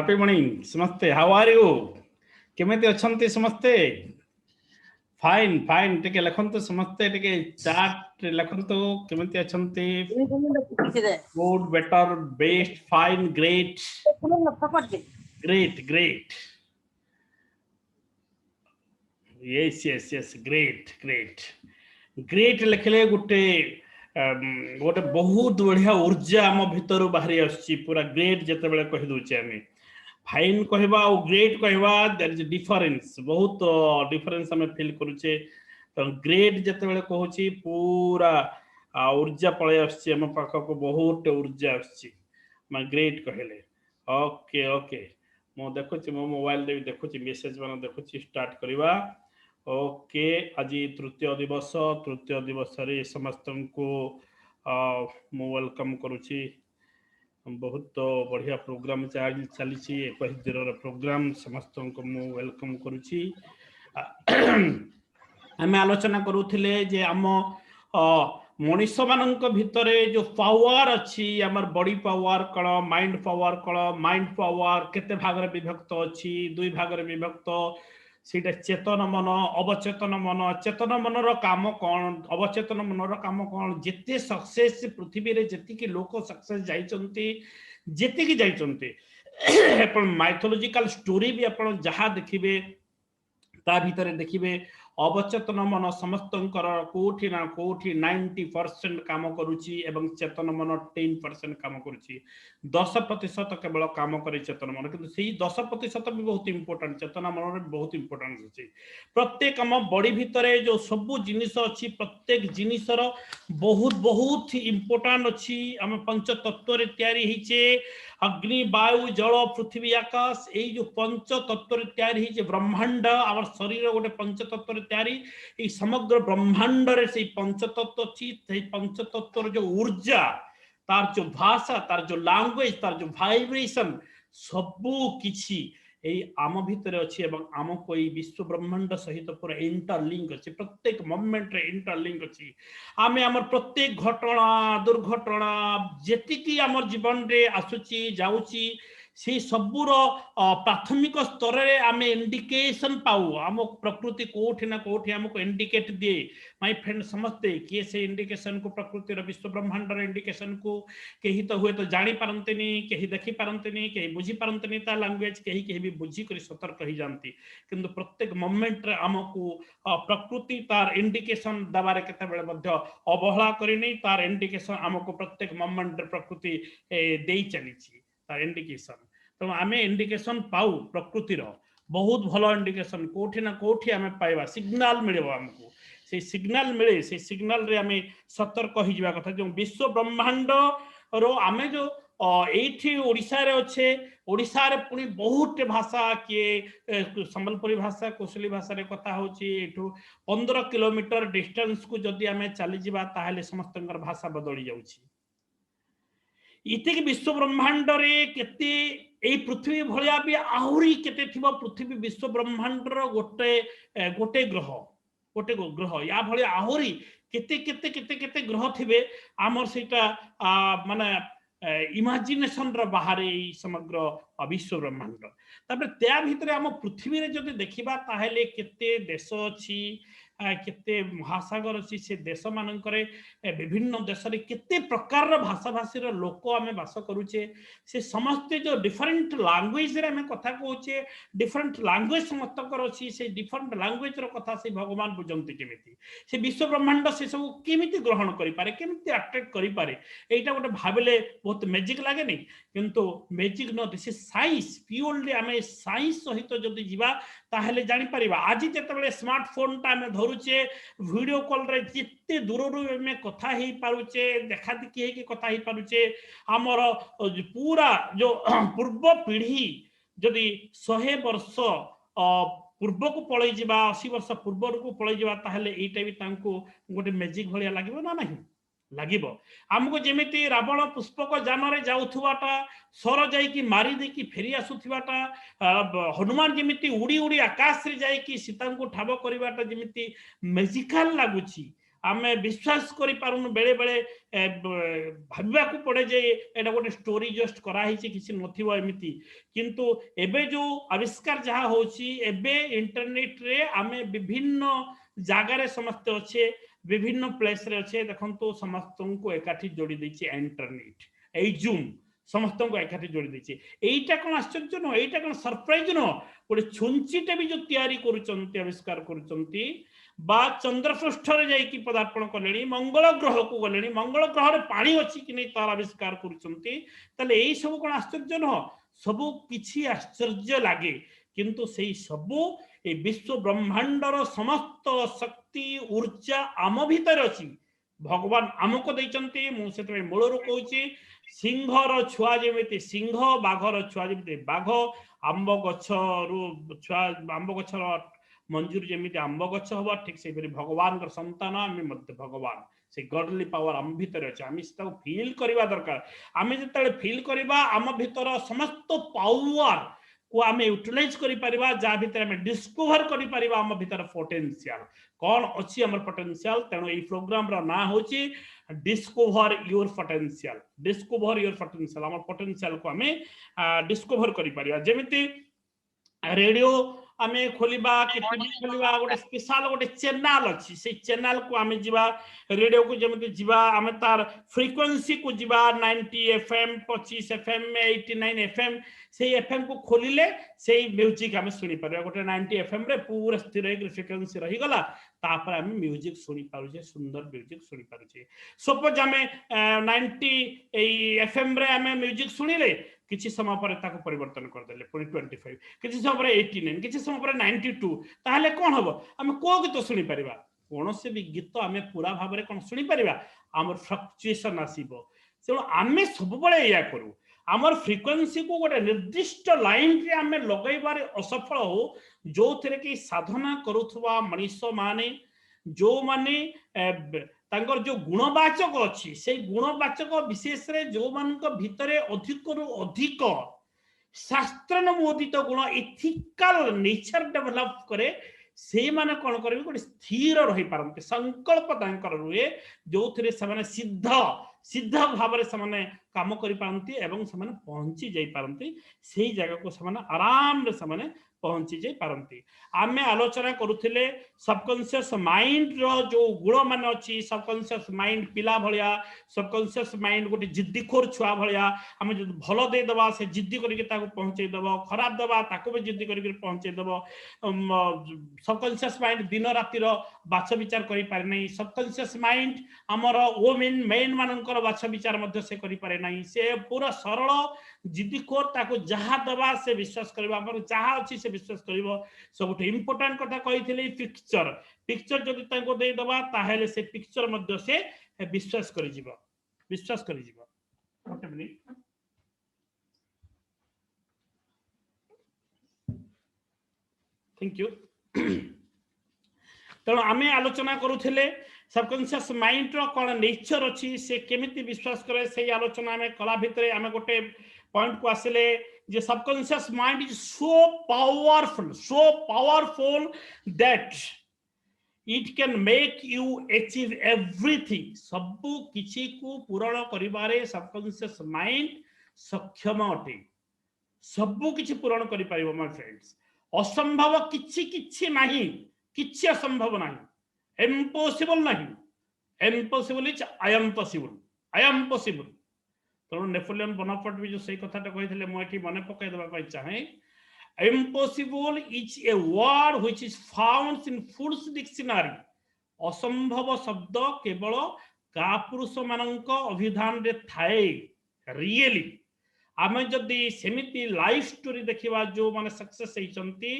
Happy morning, Samaste. How are you? केमिति अछंती समस्ते? Fine fine टिके लखंतु समस्ते टिके चार्ट लखंतु केमिति अछंती? Good, better, best, fine, great. Great. Yes. Great लिखले गोटे बहुत बढ़िया ऊर्जा आम भितर बाहरी आसछि पूरा ग्रेट जते बेले कहि दोचे आमे फाइन कहबा और ग्रेट कहबा देयर इज डिफरेंस बहुत डिफरेंस हमें फील करूचे तो ग्रेट जते बेले कहूची पूरा ऊर्जा पळे आसछि हम पाख को बहुत ऊर्जा आसछि मैं ग्रेट कहले ओके मो देखुची मो मोबाइल रे देखुची मेसेज बना देखुची स्टार्ट करबा ओके आज तृतीय दिवस रे समस्त को मो वेलकम करुची बहुत बढ़िया प्रोग्राम चली 21 दिन प्रोग्राम समस्त को मो वेलकम करुची आम आलोचना करूथिले जे आम मनीष मानक भितरे जो पावर अच्छी आमर बॉडी पावर कण माइंड पावर केते भाग रे विभक्त अच्छी दुई भाग रे विभक्त सीटा चेतन मन अवचेतन मन चेतन मनर काम कौन अवचेतन मनर काम कौन जिते सक्सेस पृथ्वी रे जति लोक सक्सेस जाइचंती जति जाइचंती अपन माइथोलॉजिकल स्टोरी भी अपन जहा देखिबे ता भीतर देखिबे अवचेतन मन समस्त कोठी ना कोठी 90% काम करुची एवं चेतन मन 10% काम करुची 10% केवल काम करे चेतन मन किंतु सेही 10% भी बहुत इंपोर्टेंट चेतन मन रे बहुत इंपोर्टेंट अछि प्रत्येक हम बॉडी भितरे जो सब जिनिस अछि प्रत्येक जिनिसर बहुत इंपोर्टेंट अछि हम पंच तत्व रे तयारी हिचे अग्नि वायु जल पृथ्वी आकाश ए जो पंच तत्व रे तयारी हिचे ब्रह्मांड आवर शरीर गोटे पंच तत्व रे तयारी समग्र ब्रह्मांड रे से पंचतत्व अच्छी पंचतत्व जो ऊर्जा तार जो भाषा तार जो लैंग्वेज तार जो वाइब्रेशन सबू किछि आम भितर अच्छी आम को विश्व ब्रह्मांड सहित पूरा इंटरलिंक अच्छी प्रत्येक मोमेंट रे इंटरलिंक अच्छी आमे आमर प्रत्येक घटना दुर्घटना जेतिकी आमर जीवन रे आसुची जाउची से सबूर प्राथमिक स्तर रे आमे इंडिकेशन पाऊ आम प्रकृति कोठी ना कोठी हमको इंडिकेट दिए माय फ्रेंड समझते किए से इंडिकेशन को प्रकृति रो विश्व ब्रह्मांड रे इंडिकेशन को केही तो हुए तो जानी पारंतनी केही देखि पारंतनी केही बुझी पारंतनी ता लैंग्वेज केही भी बुझी करी सतर्क ही जानती किंतु प्रत्येक मोमेंट रे हमको प्रकृति तार इंडिकेशन दबारे केते बेले मध्य अवहेला करिनी तार इंडिकेशन हमको प्रत्येक मोमेंट रे प्रकृति देई चलीची तार इंडिकेशन तो आमे इंडिकेशन पाऊ प्रकृति रो बहुत भलो इंडिकेशन कोठी ना कोठी आमे पाइबा सिग्नल मिलेबो हमको से सिग्नल मिले से सिग्नल रे आमे सतर्क हो जिबा कथा जो विश्व ब्रह्मांड रो आमे जो एठी ओडिसा रे अच्छे ओडिसा रे पुनी बहुत भाषा के संबलपुरी भाषा कोसली भाषा रे कथा होची एठू 15 किलोमीटर डिस्टेंस को जदी आमे चली जिबा ताहले समस्तंकर भाषा बदली जाउची इते कि विश्व ब्रह्मांड रे केते ए पृथ्वी भलिया भी आहुरी केते थिबो पृथ्वी विश्व ब्रह्मांड रो गोटे ग्रह या भलिया आहुरी केते ग्रह थिबे आमर सेटा माने इमेजिनेशन रो बाहरे समग्र विश्व ब्रह्मांड तापर त्या भितरे हम पृथ्वी रे जदि देखिबा ताहेले केते देश अछि केते महासागर अच्छी से देश मानकरे विभिन्न देश रे केते प्रकार भाषा भाषी लोक आमे बास करूचे से समस्त जो डिफरेंट लैंग्वेज रे हमें कथा कहूचे डिफरेंट लैंग्वेज समस्त कर अछि से डिफरेंट लैंग्वेज रो कथा से भगवान बुझंती केमिति से विश्व ब्रह्मांड से सब केमिति ग्रहण करि पारे केमिति अट्रैक्ट करि पारे एटा गोटे भाबिले बहुत मैजिक लागे नै किंतु मैजिक न दिस इज साइंस प्योरली हमें साइंस सहित जदि जीवा ताहेले जानि परिबा आज जेतेबेले स्मार्टफोन ता हमें धरुचे वीडियो कॉल रे जिते दूर में कथा ही पारुचे देखा देखी है कि कथा ही पारुचे हमर पूरा जो पूर्व पीढ़ी जदि 100 वर्ष पूर्व को पळै जिबा 80 वर्ष पूर्व को पळै जिबा ताहेले एटा भी तांको गोटे मैजिक भलिया लागिबो ना नहीं लागिबो हमको जेमिति रावण पुष्पक जान रे जाउथुवाटा सर जाई कि मारी दे कि फेरी आसुथुवाटा हनुमान जेमिति उड़ी उड़ी आकाश रे जाई कि सीता को ठाब करिवाटा जेमिति मैजिकल लागुची आमे विश्वास करि पारुनु बेले बेले भाबा को पड़े जे एटा गोटे स्टोरी जस्ट करा हिची किछि नथिबो एमिति किंतु एबे जो आविष्कार जहा होची एबे इंटरनेट रे आमे विभिन्न जागार समस्त अच्छे विभिन्न प्लेस रे अच्छे देखंतु समस्त को एकाठी जोड़ी देछि इंटरनेट ए जूम समस्त को एकाठी जोड़ी देछि एटा कोन आश्चर्य न एटा कोन सरप्राइज न गोटे छुंचीटे भी जो तैयारी करूचंती आविष्कार करूचंती बा चंद्रपृष्ठ रे जाई की पदार्पण कलेनी मंगल ग्रह को गलेनी मंगल ग्रह रे पानी अछि कि नै तार आविष्कार करूचंती तले एई सब कोन आश्चर्य न सब किछि आश्चर्य लागे किंतु सेई सब ए विश्व ब्रह्मांडर समस्त शक्ति ऊर्जा आम भीतर अछि भगवान आमको दैचंती मु सेते मूलरू कहूची सिंहर छुआ जेमिति सिंह बाघर छुआ जेमिति बाघ आंब गछरु छुआ आंब गछर मंजूर जेमिति आंब गछ हबा ठीक से भगवान कर संतान आमे मध्य भगवान से गॉडली पावर आम भीतर अछि आमे सेता फील करबा दरकार आमे जतले फील करबा आम भीतर समस्त पावर को आमे यूटिलाइज करि परिबा जा भीतर आमे डिस्कवर करि परिबा आम भीतर पोटेंशियल कोन अछि हमर पोटेंशियल तेनो ए प्रोग्राम रा ना होची डिस्कवर योर पोटेंशियल हमर पोटेंशियल को आमे डिस्कवर करि परिबा जेमिति रेडियो आमे खोलिबा कि टीवी खोलिबा गोटे स्पेशल गोटे चैनल अछि से चैनल को आमे जिबा रेडियो को जेमति जिबा आमे तार फ्रीक्वेंसी को जिबा 90 एफएम 25 एफएम 89 एफएम से एफएम को खोलिले से म्यूजिक आमे सुनि परबा गोटे 90 एफएम रे पूरा स्थिर एक फ्रीक्वेंसी रही गला तापर आमे म्यूजिक सुनि पारु जे सुंदर म्यूजिक सुनि पारु जे सपोज आमे 90 एफएम रे आमे म्यूजिक सुनिले किछि समय पर ताको परिवर्तन कर देले पुनी 25 किछि समय पर 89 किछि समय पर 92 ताहले कोन हबो हम को गीत सुनि परिबा कोन से भी गीत हमें पूरा भाव रे कोन सुनि परिबा हमर फ्लक्चुएशन आसीबो सेलो हमें सब बळे या करू हमर फ्रीक्वेंसी को गोटे निर्दिष्ट लाइन रे हमें लगैबारे असफल हो जो थरे कि साधना करूथवा मनुष्य माने जो माने तांकर जो गुणवाचक अच्छी से गुणवाचक विशेष रे जो मान भितरे अधिक रु अधिक शास्त्र अनुमोदित गुण इथिकल नेचर डेवलप करे से माने कोन करबे गोटे स्थिर रही पारंते संकल्प तांकर रुए जो थरे से सिद्ध सिद्ध भाव रे से काम करि पारंती एवं से पहुंची जाई पारंती सेही जगह को से आराम रे से पहुंची जाई पारंती आमे आलोचना करूथिले सबकॉन्शियस माइंड रो जो गुण मान अछि सबकॉन्शियस माइंड पिला भलिया सबकॉन्शियस माइंड गोटे जिद्दीखोर छुआ भलिया आमे जो भलो दे दबा से जिद्दी करके ताको पहुंचे दबो खराब दबा ताको भी जिद्दी करके पहुंचे दबो सबकॉन्शियस माइंड दिन राति रो बाछ विचार करि पारे नै सबकॉन्शियस माइंड हमर वोमेन मेन मानकर बाछ विचार मध्य से करि पारे नै से पूरा सरल जिद्दीखोर ताको जहा दबा से विश्वास करबा हमर जहा अछि से विश्वास करिवो सबुठ इंपोर्टेंट कथा कहिथिले पिक्चर पिक्चर जदि ताको दे दबा ताहेले से पिक्चर मध्य से विश्वास करि जिवो ओके मिनिट थैंक यू तेणु आमे आलोचना करूथिले सबकॉन्शियस माइंड रो कोन नेचर अछि से केमिति विश्वास करे से आलोचना में कला भितरे आमे गोटे पॉइंट को आसिले जे subconscious mind is so powerful that it can make you achieve everything सब किछि को पूर्ण करिबारे सबकॉन्शियस माइंड सक्षम अटे सब किछि पूर्ण करि पाइबो माय फ्रेंड्स असंभव किछि किछि नाही किछि असंभव नाही इम्पॉसिबल नाही impossible is I am possible तो नेपोलियन बोनापार्ट भी जो सही कथाटा कहिथिले मो एठी मने पकाय देबा पय चाहे impossible is a word which is found in fool's dictionary असंभव शब्द केवल कापुरुष मानक अभिधान रे थाए रियली आमे जदी सेमिति लाइफ स्टोरी देखिबा जो माने सक्सेस हेचंती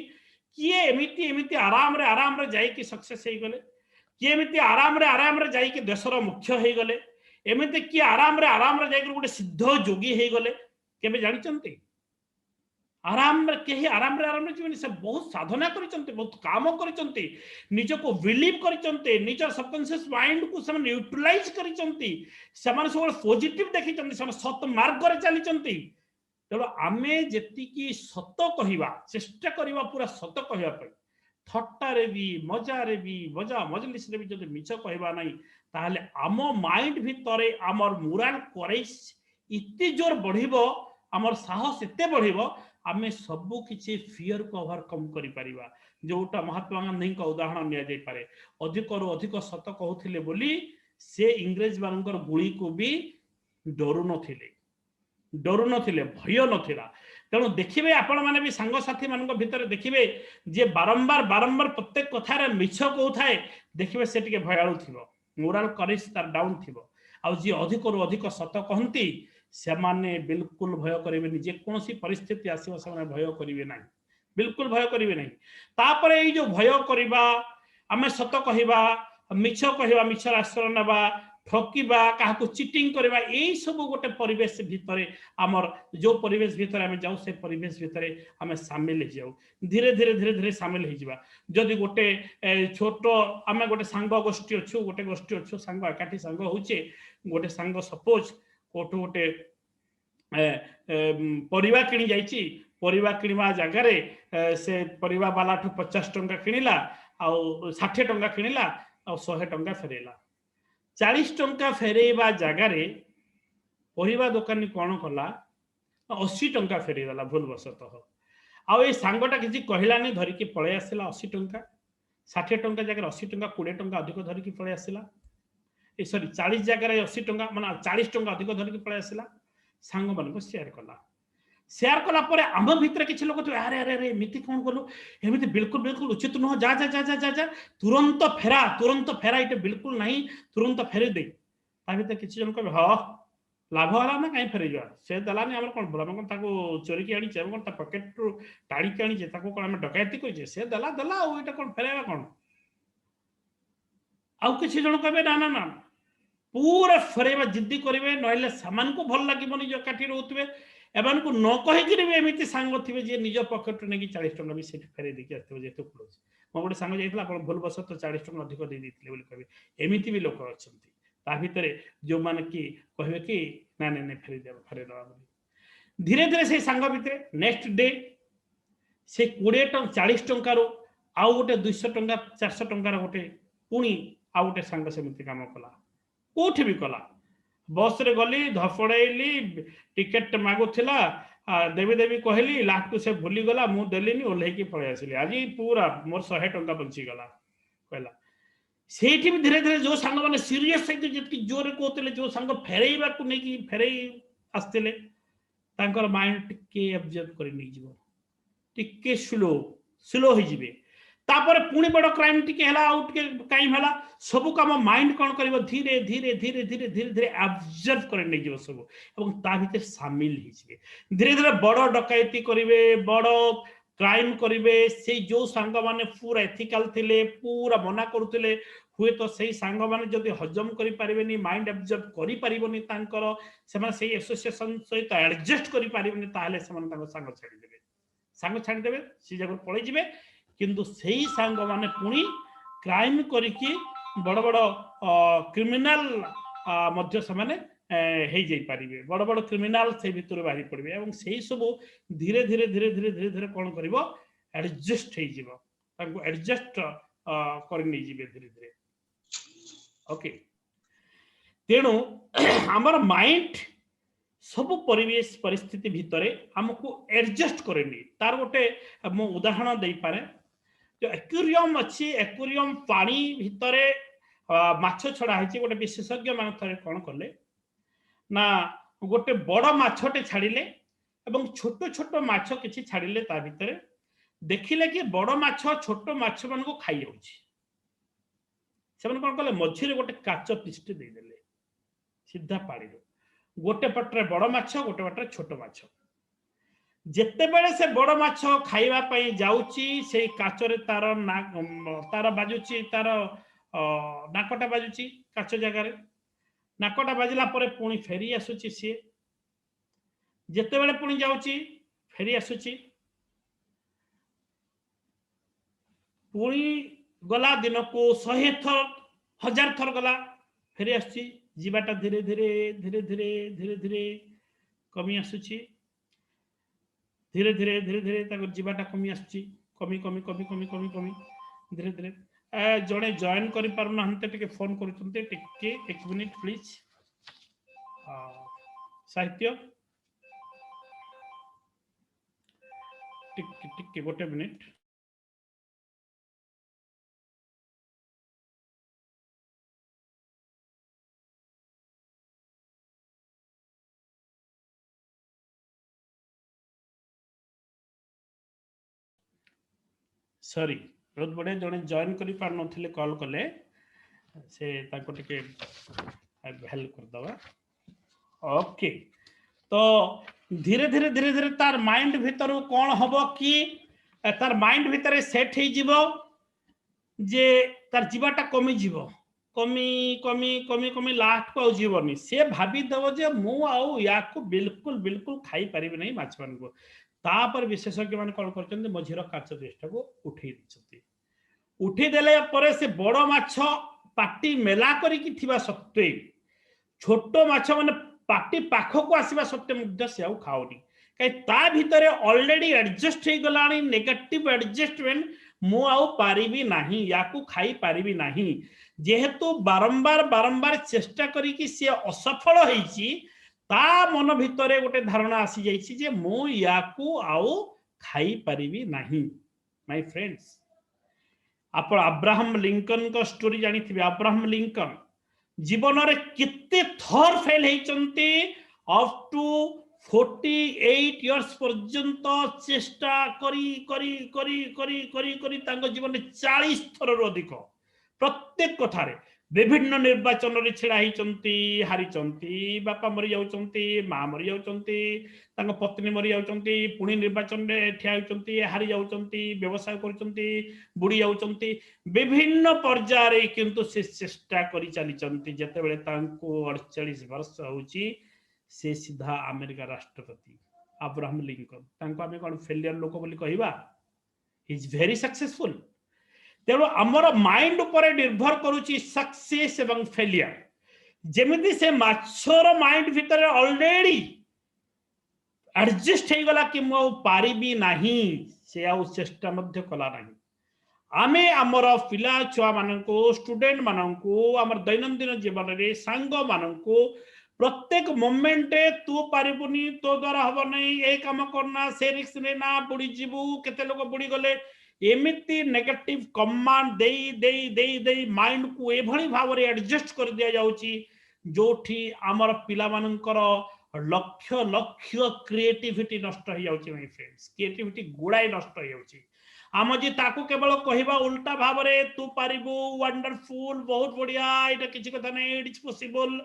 किए एमिति एमिति आराम रे जाई कि सक्सेस हे गले किए एमिति आराम रे जाई कि देशर मुख्य हे गले एमिति कि आराम रे जाई कि गोटे सिद्ध जोगी हे गले केबे जानि चंती आराम रे केही आराम रे जीवन से बहुत साधना करिचंती बहुत काम करिचंती निज को बिलीव करिचंती निज सबकॉन्शियस माइंड को सम यूटिलाइज करिचंती समान सब पॉजिटिव देखिचंती सम सत मार्ग रे चलिचंती तेणु आमे जेति की सत कहिबा चेष्टा करिबा पूरा सत कहिबा पई थट्टारे भी मजारे भी मजा मजलिस रे भी जदि मिछ कहबा नहीं ताहले आम माइंड भितरे आमर मोराल करेज इते जोर बढ़िबो आमर साहस एते बढ़िबो आमे सबु किछि फियर को ओवरकम करि परिबा जोटा महात्मा गांधी का उदाहरण निया जाय पारे अधिक रु अधिक सत कहउथिले बोली से इंग्रेज मानकर गुली को भी डरु नथिले भय नथिला तेणु देखिए आपण मैंने भी सांगसाथी मान भितर देखिए जे बारंबार बारंबार प्रत्येक कथार मिछ कहू देखिए से टिके भयालु थी मोराल करेज तार डाउन थी जी अधिक रु अधिक सत कहती से माने बिल्कुल भय करेंगे जेकोसी परिस्थिति आसो से भय करेंगे ना बिल्कुल भय करेंगे ना तापर ये जो भय करवा आम सत कहवा मिछ कहवा मिछर आश्रय ना ठकिबा काहाकू चिटिंग करबा एई सब गोटे परिवेश भितर आमर जो परिवेश भितर आमे जाऊ से परिवेश भितर आमे शामिल हो जाऊ धीरे धीरे धीरे धीरे शामिल हो जिबा जदि गोटे छोट आमे गोटे सांग गोष्ठी अच्छु गोटे गोष्ठी अच्छु सांग एकाठी सांग होचे गोटे सांग सपोज कोठो गोटे परिवा किणी जाइची परिवा किणवा जगार से परिवा वाला ठू 50 टंका किणिला आ 60 टंका किणिला आ 100 टंका फेरेला 40 टंका फेरेबा जगार परिवा दुकानी कौन कला 80 टंका फेरेदेला भूलवशतः आउ ये सांगटा किसी कहलानी धरिकी पलि आसला 80 टंका 60 टंका जगह 80 टंका 20 टंका अधिक धरिकी पलि आसला सॉरी 40 जगह 80 टंका माने 40 टंका अधिक धरिकी पलि आसला सांग मान शेयर कला आम भितर किसी लोग अरे अरे अरे एमती कौन कलु एमती बिल्कुल बिल्कुल उचित नुह जा जा जा जा जा जा तुरंत फेरा ये बिल्कुल नहीं तुरंत फेरे दे भर किसी जन कहे हाँ लाभ है ना कहीं फेरे जा से देलानी आम कौन बोला कौन चोरी की आनी कौन पकेट रू टाणी की आनी कौन आम डकैती करे से देला देला ये कौन फेरवा कौन आउ किसी जन कहे ना ना ना पूरा फेरवा जिद्दी करेंगे ना सामान को भल लगे जो एकाठी रोथे एमान को न कहीकि भी एमती सांग थे जी निज पकेट नहीं 40 टंका भी फेरे देखिए आसो जेहतु क्लोज मो गोटे सांग जाइए आप भूलवशत 40 टंका अधिक दे देते कहे एमती भी लोक अच्छा भितर जो मैंने कि कहे कि ना ना फेरेदा धीरे धीरे से सांग भितर नेक्स्ट डे से 20 टंका 40 टंकार आउ गोटे 200 टंका 400 टंकार गोटे पुणी आउ गोटे सांग सेमती काम कला कोठी भी कला बस रे गली धपड़ेली टिकेट मागुला देवी देवी कहली लास्ट से भूली गला मु देलीनी ओल्लैकी पलि आसिली आज पूरा मोर 100 टंका बंचीगला कहला से भी धीरे धीरे जो सांग मैंने सीरीयस जी जोर कहते जो सांग फेरवा को नहीं फेरे आसते माइंड टिके एब्जर्व कर स्लो स्लो हो जिवे तापर पुणी बड़ क्राइम टिके क्राइम है सब कम माइंड कौन कर धीरे धीरे धीरे धीरे धीरे धीरे एब्जर्व कर सब भीतर सामिल धीरे धीरे बड़ डकैती करेंगे बड़ क्राइम करेंगे से जो सांग माने पूरा एथिकल थिले पूरा मना करुले हुए तो सही सांग माने जदि हजम करि परिबेनी माइंड एब्जर्व करि परिबोनी तांकर सेमा सही एसोसिएशन सहित एडजस्ट करि परिबेनी ताहले सेमान तांको सांग छाड़ी देबे से जगह पळै जिवे किंतु सही सांग माने पुणी क्राइम करिकी बड़ बड़ क्रिमिनाल मध्य समाने हो जाई पारिबे बड़ बड़ क्रिमिनाल से भितर बाहरी पड़े और से सब धीरे धीरे धीरे धीरे धीरे धीरे कौन कर एडजस्ट हो एडजस्ट कर धीरे धीरे ओके तेणु आमर माइंड सब परिवेश परिस्थिति भितर आमको एडजस्ट करेनि तार गोटे मो उदाहरण दे पारे जो एक्वेरियम अच्छी एक्वेरियम पानी भितर माछ छड़ा है गोटे विशेषज्ञ मान थे कौन कले ना गोटे बड़ माछटे छाड़िले एवं छोट छोट माछ किछि छाड़िले ता भितर देखिले कि बड़ माछ छोट माछ मान को खाई जाउछि से कौन कले मझिरे गोटे काच पिसटे देदेले सीधा पाड़ी गोटे पटरे बड़ माछ गोटे पटरे छोट माछ जेते बेले से बड़ माछ खाइबा पई जाउची से काचरे तार तार बाजुची तार नाकटा बाजुची काच जगार नाकटा बाजिला परे पुणी फेरी आसुची सी जेते बेले पुणी जाउची फेरी आसुची पुणी गला दिन को 100 थर 1000 थर गला फेरी आसुची जीवाटा धीरे धीरे धीरे धीरे धीरे धीरे कमी आसुची धीरे धीरे धीरे धीरे जीवाटा कमी आसुची कमी कमी कमी कमी कमी कमी धीरे धीरे जड़े जॉइन कर पारना टिके फोन करुँचे टिके एक मिनिट प्लीज साहित्य टिके टिके गोटे मिनिट सॉरी बहुत बढ़िया जड़े जॉइन कर पार नथिले कॉल कले से ताको टिके हेल्प कर दवा ओके तो धीरे धीरे धीरे धीरे तार माइंड भीतर कौन हबो कि तार माइंड भीतर सेट हो जीवो जे तार जीवाटा कमी जीवो कमी कमी कमी कमी लास्ट को जीवनी से भाभी दबो जे मु आउ याकू बिल्कुल बिल्कुल खाई परिबे नहीं माछ मान को तापर विशेषज्ञ मान कौन करछन्ते मझीर काच चेष्टा को उठेई दिछन्ते उठी देले परे से बड़ माछ पाटी मेला करिकी थिबा सत्वे छोट माछ माने पाटी पाखक आसवा सत्वे मुद्दा से आउ खाओनी कहीं ता भीतर ऑलरेडी एडजस्ट हो गलानी नेगेटिव एडजस्टमेंट मु आउ पारिबी नाही याकू खाई पारिबी नाही जेहेतु बारंबार बारंबार चेष्टा करिकी से असफल होईची ता मन भितरे गोटे धारणा आसी जाइछि जे मु याकू आउ खाई पारिबी नाही माय फ्रेंड्स आप अब्राहम लिंकन को स्टोरी जानी थी अब्राहम लिंकन जीवन रे कितने थर फेल होइचंती अप टू 48 इयर्स पर्यंत चेष्टा करी करी करी करी करी करी तांको जीवन रे 40 थर अधिक प्रत्येक कथारे विभिन्न निर्वाचन रे छिड़ा होइचंती हारिचंती बापा मरि जाउचंती मां मरि जाउचंती तांको पत्नी मरि जाउचंती पुणी निर्वाचन रे ठिया होइचंती हारि जाउचंती व्यवसाय करचंती बुड़ी जाउचंती विभिन्न पर्याय रे किंतु से चेष्टा करी चलीचंती जते बेले तांको 48 वर्ष होउची से सीधा अमेरिका राष्ट्रपति अब्राहम लिंकन तांको आमे कोन फेलियर लोक बोली कहिबा ही इज वेरी सक्सेसफुल तेणु आमर माइंड उपर निर्भर करुच्ची सक्सेस एवं फेलियर जेमिति से माछर माइंड भीतर ऑलरेडी एडजस्ट हो गला कि मु पारिबी नाही से आउ चेष्टा मध्य कला नाही आमे आमर पिला छुआ माननको स्टूडेंट माननको आमर दैनंदिन जीवन रे सांग माननको प्रत्येक मोमेंट तू पारिबुनी तो द्वारा हब नहीं ए काम करना से रिस्क लेना बुड़ी जीवु केते लोग बुड़ी गले एमिति नेगेटिव कमांड देई देई देई देई माइंड को एभली भाव रे एडजस्ट कर दिया जाउची जोठी आमर पिला मानकर लक्ष्य लक्ष्य क्रिएटिविटी नष्ट हो जाउची माय फ्रेंड्स क्रिएटिविटी गुड़ाई नष्ट हो जाउची आम जी ताकू केवल कहवा उल्टा भाव रे तू पारिबु वंडरफुल बहुत बढ़िया एटा किछि कथा नै इट इज पॉसिबल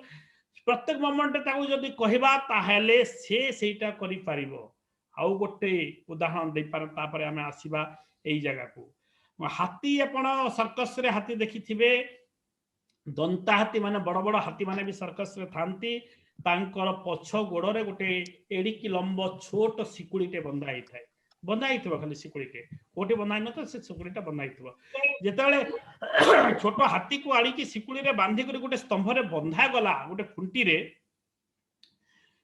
प्रत्येक मोमेंट ताकू जदी कहबा ताहेले से सेटा करि पारिबो आउ गोटे उदाहरण दे पार तापरे हमें आसीबा एई जगह को हाथी आपण सर्कस रे हाथी देखि थिबे दंता हाथी माने बड़ बड़ हाथी माने भी सर्कस रे थांती तांकर पछ गोड़ रे गोटे एडिकी लंब छोट सिकुड़ीटे बंधा ही थाए बंधा ही खाली सिकुड़ीटे कोटे बंधा न तो से सिकुड़ीटा बंधा ही जेतेबेले छोट हाथी को आड़ी की सिकुड़ी रे बांधी कर गोटे स्तंभ रे बंधा गला गोटे खुंटी रे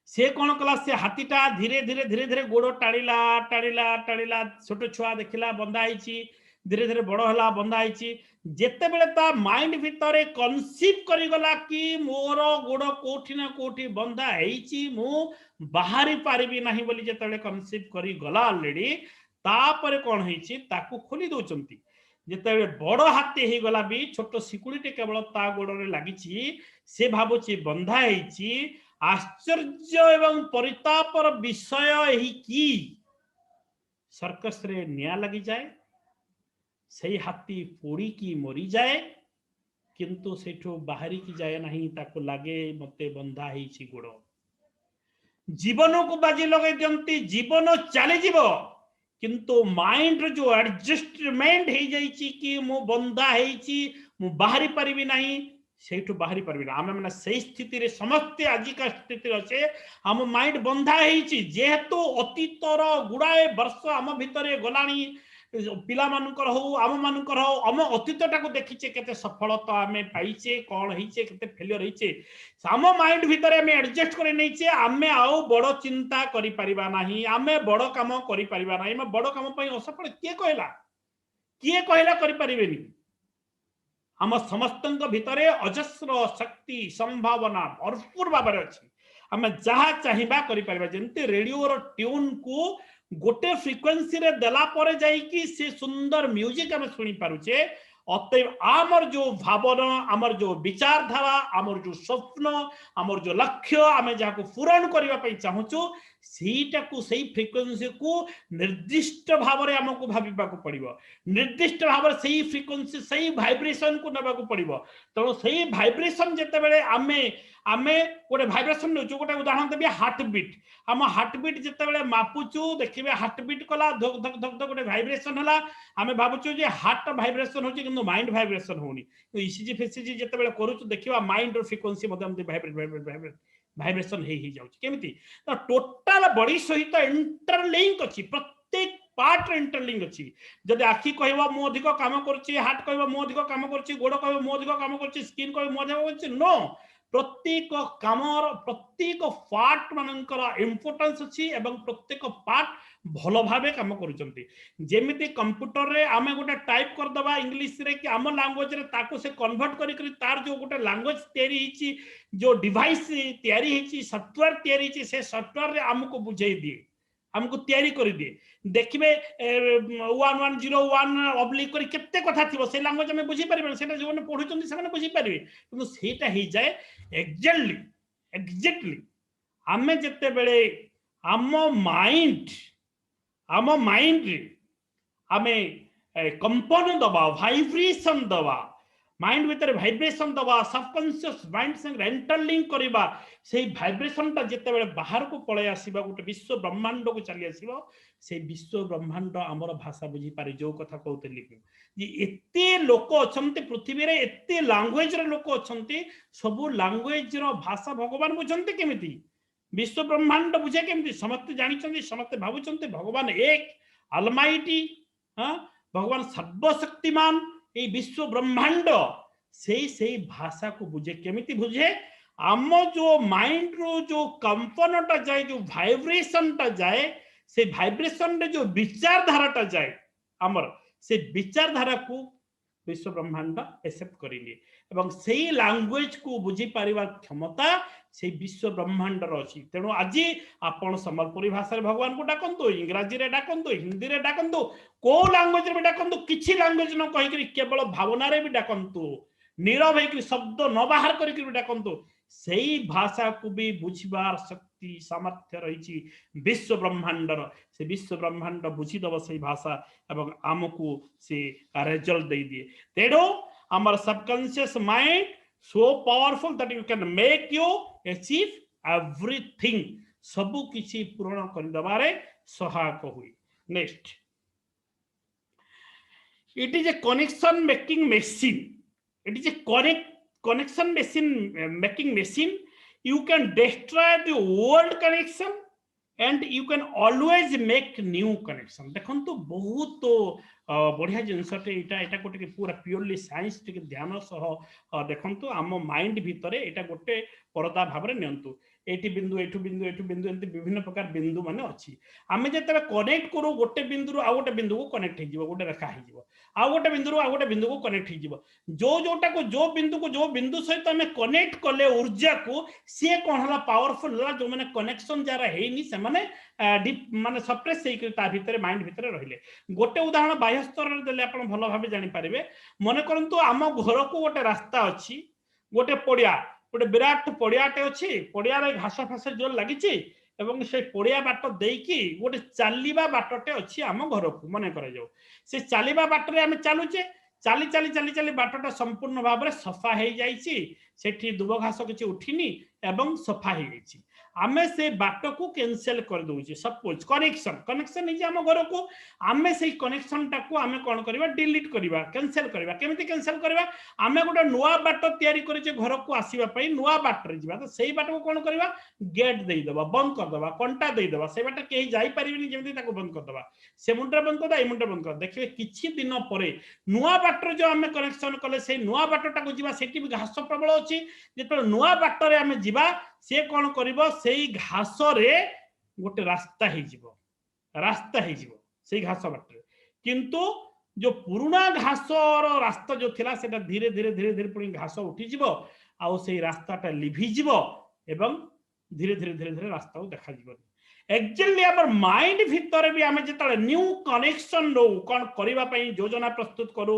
से कौन कला से हाथीटा धीरे धीरे धीरे धीरे गोड़ टाणिला टाणिला टाणिला छोट छुआ देखिला बंधा ही धीरे धीरे बड़ हला बंधा ही जेते बेले ता माइंड भितर कनसीव करी गला कि मोर गोड़ कोठी ना कोठी बंधा हेची मु बाहरी पारिबी नाही बोली जेते बेले कनसीव करी गला ऑलरेडी तापर कोन हेची ताकू खोली दोचंती जेते बेले बड़ हाथी हे गला भी छोट सिकुड़ीटे केवल ता गोड़ रे लागिची से भाबुची बंधा हेची आश्चर्य एवं परितापर विषय एही की सर्कस रे निया लगी जाए से हाथी पोड़ी की मरी जाए किंतु सेठो बाहरी की जाए नहीं ताको लागे मते बंधा ही गोड़ जीवन को बाजी लगे दियंती जीवन चली जीव किंतु माइंड जो एडजस्टमेंट हो जाइए कि मु बंधा होइची मु बाहरी पारिबी नहीं सेठू बाहरी पारिबी ना आमे माने सही स्थिति रे समस्त आजिका स्थिति अच्छे हम माइंड बंधा होइची जेहेतु अतीतर गुड़ाए वर्ष आम भितरे गलानी पिला मानकर हो आम मानकर हो आम अतीतटा को देखीचे केते सफलता आमे पाइचे कौन होइचे केते फेलियर होइचे आम माइंड भितर आमे एडजस्ट करे नैचे आमे आउ बड़ चिंता करि परिबा नाही आमे बड़ काम करि परिबा नाही आमे बड़ काम पई असफल के कहला किए कहला करि परिबेनी आम समस्त भितर अजस्र शक्ति संभावना भरपूर भाव अच्छी आम जहाँ चाहिए करें रेडियो ट्यून को गोटे फ्रिक्वेन्सी रे देला परे जाइकी से सुंदर म्यूजिक आम शुणी पारुचे अतएव आमर जो भावना आमर जो विचारधारा आमर जो स्वप्न आमर जो लक्ष्य आम जहाँ पूरण करने चाहूँ सीटा को सही फ्रिक्वेन्सी को निर्दिष्ट भाव में आमको भाविबा को पड़िबो निर्दिष्ट भाव में सही फ्रिक्वेन्सी सही वाइब्रेशन को नेबा को पड़िबो तेणु सही वाइब्रेशन जेते बेले आमे आमे गोटे वाइब्रेशन जो गोटे उदाहरण देबी हार्ट बीट आम हार्ट बीट जेते बेले मापुचु देखिबे हार्ट बीट कला धक धक धक धक गोटे वाइब्रेशन हला आमे भाबुचु जे हार्ट वाइब्रेशन होची किंतु माइंड वाइब्रेशन होनी ईसीजी फिसीजी जेते बेले करूचु देखिबा माइंड रो फ्रिक्वेन्सी मध्ये हम वाइब्रेट वाइब्रेशन हे जाउची केमिति तो टोटल बॉडी सहित इंटरलिंक अछि प्रत्येक पार्ट इंटरलिंक अछि जदि आखि कहबा मो अधिक काम करछि हार्ट कहबा मो अधिक काम करछि गोड़ कहबा मो अधिक काम करछि स्किन कहबा मो अधिक करछि नो प्रत्येक कामर प्रत्येक पार्ट मानकर इम्पोर्टेंस अछि एवं प्रत्येक पार्ट भलो भाबे काम करूचंती जेमिति कंप्यूटर रे आमे गोटे टाइप कर दबा इंग्लिश रे कि आम लैंग्वेज रे ताको से कन्वर्ट करी करी तार जो गोटे लैंग्वेज तयारी हिची जो डिवाइस तयारी हिची सॉफ्टवेयर तयारी हिची से सॉफ्टवेयर रे हमको बुझाई दिए हमको तयारी कर दिए देखिए 1101 ऑब्लिक करी केते कथा थिबो से लैंग्वेज में बुझी परिबे सेटा जो ने पढुचंती से बुझी परिबे किंतु सेटा ही जाए एग्जैक्टली आमे जते बेले आम माइंड आमे कंपन दबा वाइब्रेशन दबा माइंड भीतर वाइब्रेशन दबा सबकॉन्शियस माइंड संग इंटरलिंक करबा से वाइब्रेशन ता जते बेले बाहर को पळे आसीबा गोटे विश्व ब्रह्मांड को चली आसीबा से विश्व ब्रह्मांड हमर भाषा बुझी पारे जो कथा कहतली जे एते लोक अछंती पृथ्वी रे एते लैंग्वेज रे लोक अछंती सब लैंग्वेज रो भाषा भगवान बुझंती केमिति विश्व ब्रह्मांड बुझे केमिति समस्त जानिचंती समस्त भाबुचंती भगवान एक अलमाइटी हां भगवान सर्वशक्तिमान ये विश्व ब्रह्मांड से भाषा को बुझे केमिति बुझे आम जो माइंड रो जो कंपनटा जाए जो वाइब्रेशन टा जाए से वाइब्रेशन रे जो विचारधाराटा जाए आमर से विचारधारा को विश्व ब्रह्मांड एक्सेप्ट करिले एवं सेही लैंग्वेज को बुझी पारिबा क्षमता से विश्व ब्रह्मांड रही तेणु आज आपण संबलपुरी भाषा रे भगवान को डाकंतु इंग्राजी रे डाकंतु हिंदी रे डाकंतु को लैंग्वेज रे भी डाकंतु किछि लैंग्वेज न कहि करी केवल भावना रे भी डाकंतु नीरव है शब्द न बाहर करके भी डाकंतु सही भाषा को भी बुझिबार शक्ति सामर्थ्य रही विश्व ब्रह्मांडर से विश्व ब्रह्मांड बुझीदब से भाषा एवं आमको से रिजल्ट दे दिए तेणु आमर subconscious mind so powerful that you can make you achieve everything सबु किछि पूर्ण कर दबारे सहायक हुई next it is a connection making machine it is a connection machine making machine you can destroy the old connection and you can always make new connection देखो तो बहुत बढ़िया जिनसटे एटा गोटे पूरा प्योरली साइंस टिके ध्यान सह देखंतु आम माइंड भितर एटा गोटे परदा भाव में नियंतु एटी बिंदु एठु बिंदु एठु बिंदु एंती विभिन्न प्रकार बिंदु माने अछि आमे जेते कनेक्ट करू गोटे बिंदु रु आ गोटे बिंदु को कनेक्ट हे जिवो गोटे रेखा हे जिवो आ गोटे बिंदु रु आ गोटे बिंदु को कनेक्ट हे जिवो जो बिंदु सहित आमे कनेक्ट कले ऊर्जा को से कोन हला पावरफुल हला जो माने कनेक्शन जारा हेनी से माने माने सप्रेस हे ता भितर माइंड भितर रहिले गोटे उदाहरण बाह्य स्तर रे देले आपण भलो भाबे जानि पारिबे मने करंतु आम घर को गोटे रास्ता अछि गोटे पड़िया गोटे विराट पड़ियाटे अच्छी पड़िया घास फास जोर लगी एवं से पड़िया बाट देकी गोटे चलवा बाटटे अच्छी आम घर को मन कर से चलवा बाटरे आम चलुचे चाली चाली चाली चाली बाटटा संपूर्ण भाव में सफा हो जाठी दुब घास किसी उठिनी एवं सफा हो जाए आमे से बाट को कैंसल कर दउची सपोज कनेक्शन है आम घर को आमे से कनेक्शन टाको आमे कौन करबा डिलीट करबा कैंसल करबा केमिति कैंसल करबा आमे गोटे नुआ बाट तयारी करिचे घर को आसीबा पई नुआ बाट रे जिबा तो सेही बाट को कौन करबा गेट देई देबा बंद कर देबा कंटा देई देबा से बाट केही जाई परिबिनी जेमिति ताको बंद कर देबा से मुंडा बंद कर दे मुंडा बंद कर देखिबे किछि दिन परे नुआ बाट रे जो आमे कनेक्शन कले से नुआ बाट टाको जिबा सेठी भी घास प्रबल अछि जेतो नुआ बाट रे आमे जिबा से कौन करिवो सेही घास रे गोटे रास्ता हे जिवो से घास बाटरे किंतु जो पुराना घासर रास्ता जो थिला सेटा धीरे धीरे धीरे धीरे पुणी घास उठी जिवो आउ से रास्ताटा लिभि जिवो एवं धीरे धीरे धीरे धीरे रास्ता देखा जीवनी एक्चुअली आम माइंड भितर भी आम जो न्यू कनेक्शन रो कौन करने योजना प्रस्तुत करू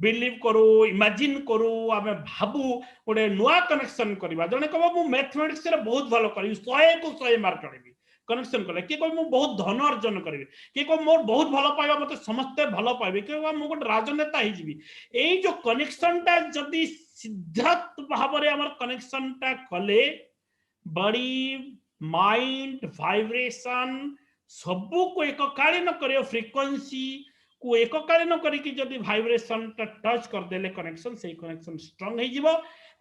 बिलीव करू इमेजिन करू आम भावु गोटे नुआ कनेक्शन करवा जड़े कह मुझे मैथमेटिक्स बहुत भल करी 100 को 100 मार्क आनी कनेक्शन कले किए कह बहुत धन अर्जन करी किए कह मोर बहुत भल पाइबा मत समस्ते भल पाइबे किए कह गोटे राजनेता होगी यही जो कनेक्शनटा जदि सिद्धार्थ भाव में कनेक्शन टा कले बॉडी माइंड वाइब्रेशन सबू को एककालीन कर फ्रिक्वेंसी को एककालीन करके जदि वाइब्रेशन टच करदे कनेक्शन से कनेक्शन स्ट्रंग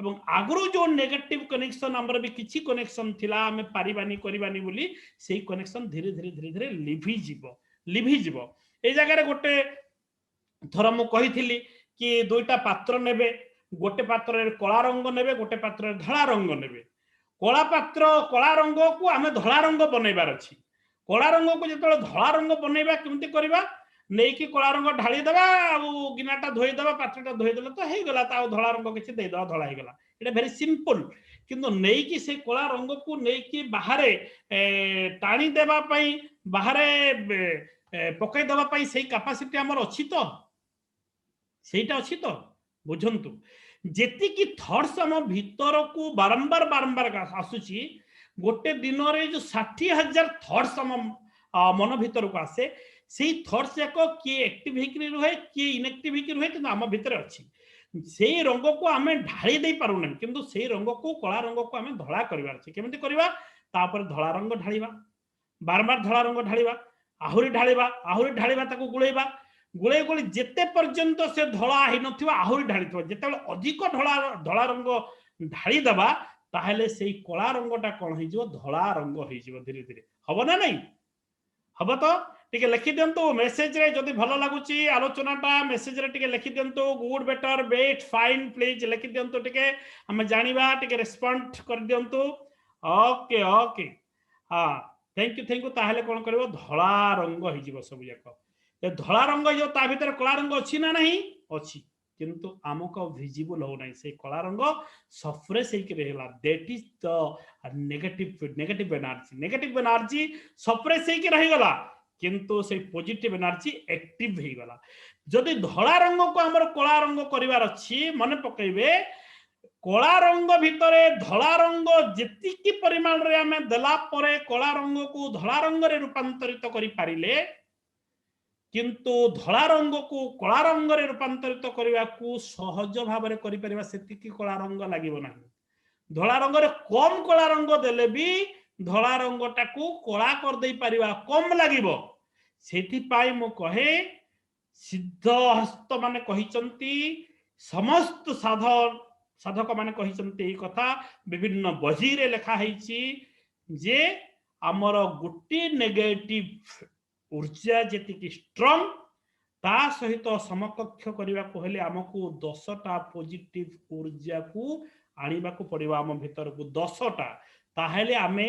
हो आगु जो नेगेटिव कनेक्शन आमर भी किसी कनेक्शन थिला आमे पारिबानी करिबानी बोली से कनेक्शन धीरे धीरे धीरे धीरे लिभि जीवो ए जगह गोटे थर मु कही कि दुईटा पात्र नेबे गोटे पात्र कला रंग नेबे गोटे पात्र धला रंग नेबे कला पात्र कला रंग को आम धला रंग बनइबार अच्छी कला रंग को जो धला रंग बनइबा केमती करबा नहीं कि कला रंग ढाली देबा गिनाटा धोईदेबा पात्रटा धोईदेले तो हो गला धला रंग किसी देदेबा धला हो गला ये भेरी सिंपल किंतु नहीं कि से कला रंग को नहीं कि बाहर टाणी देबा पई बाहर पकई देबा पई सही कैपेसिटी हमर अछि तो सेटा अछि तो बुझंतु जेतिकी थॉट्स हम भीतर को बारंबार बारंबार आसुची गोटे दिन रे जो 60,000 थॉट्स हम मन भीतर को आसे से थॉट्स जाक किए एक्टिव होकर रुहे किए इनएक्टिव होकर रुहे कि आम भितर अच्छी से रंग को आम ढाई दे पारुना किंतु से रंग को कला रंग को आम धला करार अच्छे केमती करवा तापर धला रंग ढालिबा बारंबार धला रंग ढालिबा आहुरी ढालिबा ताको गुळेबा गुळे गुळे जेते पर्यंत से धला ही नथिबा आहुरी ढालिथबा जेतेबेले अधिक धला रंग ढाली दबा ताहले से कला रंगटा कोन हो जिवो धला रंग हो जिवो धीरे धीरे हबो ना नहीं हबो तो टिके लिखि दियंतु मेसेज रे जदि भलो लागुची आलोचनाटा मेसेज रे टिके लिखि दियंतु good better best fine please लिखि दियंतु टिके हम जानिबा टिके रिस्पोंड कर दियंतु ओके ओके हां थैंक यू ताहले कोन करबो धला रंग हो जिवो सब जाक ए धला रंग जो ता भीतर कला रंग अछि ना नहीं अछि किंतु आमको विजिबल हो नहीं से कला रंग सफ्रेश हे कि रहला that is the negative energy सफ्रेश हे कि रहि गला किंतु से पॉजिटिव एनर्जी एक्टिव हो गला जदि धला रंग को हमर कला रंग करिवार अछि मन पकइबे कला रंग भितरे धला रंग जेतिकी परिमाण रे हमें देला परे कला रंग को धला रंग रे रूपांतरित करि पारिले किंतु धला रंग को कला रंग रे रूपांतरित करबा को सहज भाव रे करि परिबा सेतिकी कला रंग लागिबो नाही धला रंग रे कम कला रंग देले भी धला रंगटा को कला कर दे परिबा कम लागिबो सेति पाई मो कहे सिद्ध हस्त माने कहिचंती समस्त साधक माने कहिचंती ए कथा विभिन्न बही रे लिखा हैची जे हमर गुटी नेगेटिव ऊर्जा जेतिकी स्ट्रॉन्ग ता सहित समकक्ष करबा को हेले हमकु 10टा पॉजिटिव ऊर्जा को आनिबा को पड़िबा हम भीतर को 10टा ताहेले आमे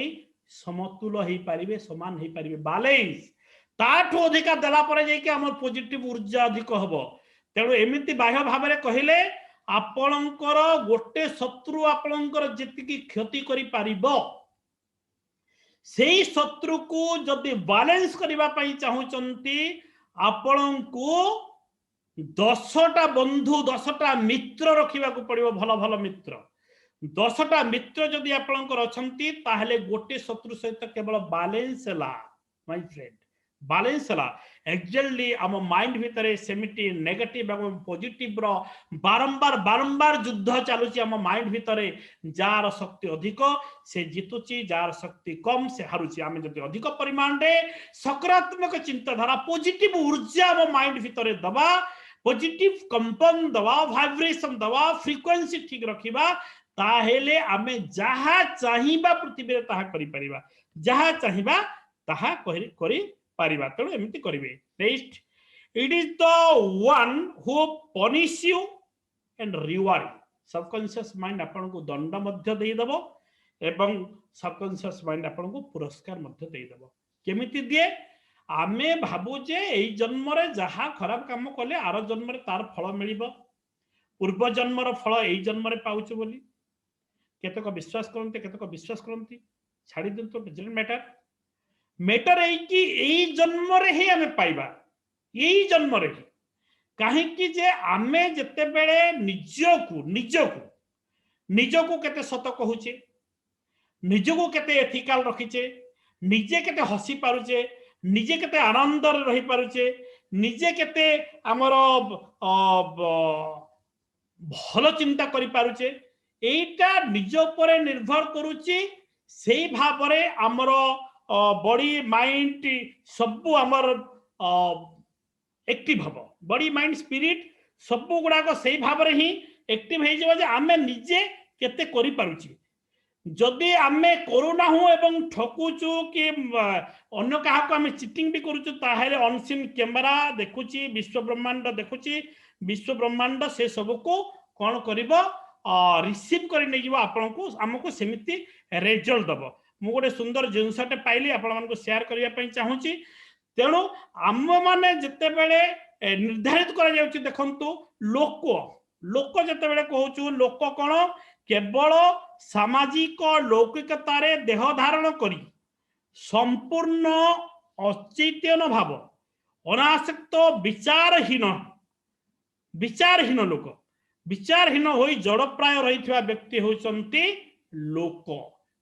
समतुल होई परिबे समान होई परिबे बैलेंस ताठो अधिका देला परे जे कि हमर पॉजिटिव ऊर्जा अधिक हबो तेणु एमिति बाह्य भाव रे कहिले आपणकर गोटे शत्रु आपणकर जेतिकी क्षति करि पारिबो सेई शत्रु को जदि बैलेंस करबा पई चाहुचंती आपण को 10टा बंधु 10टा मित्र रखिबा को पड़िबो भलो भलो मित्र 10टा मित्र जदि आपणकर अछंती ताहले गोटे शत्रु सहित केवल बैलेंस ला माय फ्रेंड बैलेंस ला एक्चुअली हम माइंड भितरे सेमिटी नेगेटिव एवं पॉजिटिव रो बारंबार बारंबार युद्ध चालुची हम माइंड भितरे जार शक्ति अधिक से जितुची जार शक्ति कम से हारुची आमे जदि अधिक परिमाण रे सकारात्मक चिंताधारा पॉजिटिव ऊर्जा हम माइंड भितरे दबा पॉजिटिव कंपन दबा वाइब्रेशन दबा फ्रीक्वेंसी ठीक रखिबा ताहेले आमे जहा चाहिबा पृथ्वी रे ताहा करि परिबा जहा चाहिबा ताहा करि पारिबा तेणु एमती करिवे next it is the one who punish you and reward subconscious mind आपन को दंड मध्य देई दबो एवं सबकॉन्शियस माइंड आपन को पुरस्कार मध्य देई दबो केमिति दिए आमे भाबु जे एई जन्म रे जहा खराब काम कले आर जन्म रे तार फल मिलिबो, पूर्व जन्मर फल एई जन्म रे पाउछु बोली केतक विश्वास करते, केतक विश्वास करती, छाड़ी दिंतु डजंट मैटर। मैटर है कि एई जन्म रे ही आमे पाइबा, एई जन्म रे ही काहे कि जे आमे जते बेले निजको निजको निजको केते सत कहूचे, निजको केते एथिकल रखिचे, निजे केते हसी पारुचे, निजे केते आनंद रही पारुचे, निजे केते हमर भल चिंता करि पारुचे, एटा निज ऊपर निर्भर करूची। सेई भाबरे हमर बॉडी माइंड सब हमर एक्टिव हबो, बॉडी माइंड स्पिरिट सब गुडाक सेई भाबरे ही एक्टिव हे जबो जे आमे निजे केते करि पारुची। जदि आमे करूना हूँ एवं ठकुचु कि अन्य काहाको आमे चिटिंग भी करूचु ताहेले अनसीन कैमरा देखुची, विश्व ब्रह्मांड देखुची, विश्व ब्रह्मांड से सब को कौन करिबो रिसीव करि नै जिवो, आपनको हमको सेमिति रिजल्ट दबो। मु गोटे सुंदर जिनसटे पाइली आपण मानको शेयर करिया पई चाहूची। तेणु आम माने जते बेले निर्धारित करा जाउची, देखंतु लोक लोक जते बेले कहूचु, लोक कोन केवल सामाजिक लौकिकतारे देह धारण करी संपूर्ण अचैतन्य भाव अनासक्त विचारहीन लोक, विचारहीन होई जड़प्राय रही व्यक्ति होचंती लोक।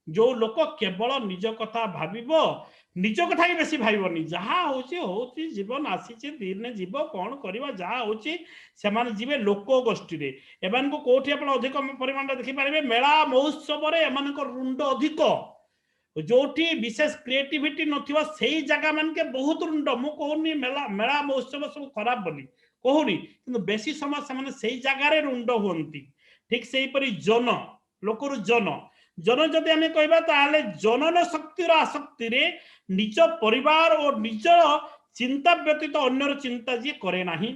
जो लोक केवल निज कथा भाविबो, निज कथा ही बेसी भाइबनी, जहा होची जीवन आसीचे दिन जीव कौन करबा, जहा होची सेमान जीवे लोक गोष्ठी रे। एमान को कोठी आपण अधिक परिमाण देखि पारिबे, मेला महोत्सव रे एमान को रुंड अधिक, जोठी विशेष क्रिएटिविटी नथिबा सेही जगह मान के बहुत रुंड। मु कहूनी मेला मेला महोत्सव सब खराब बोली कहूनी, किंतु बेसी समय सेमाने सेही जगह रे रुंड होंती। ठीक सेही परि जन लोकरु जन जन जदि आमे कहबा ताले जनन शक्तिर आसक्ति रे निज परिवार और निज चिंता व्यतीत अन्यर चिंता जी करे नाही,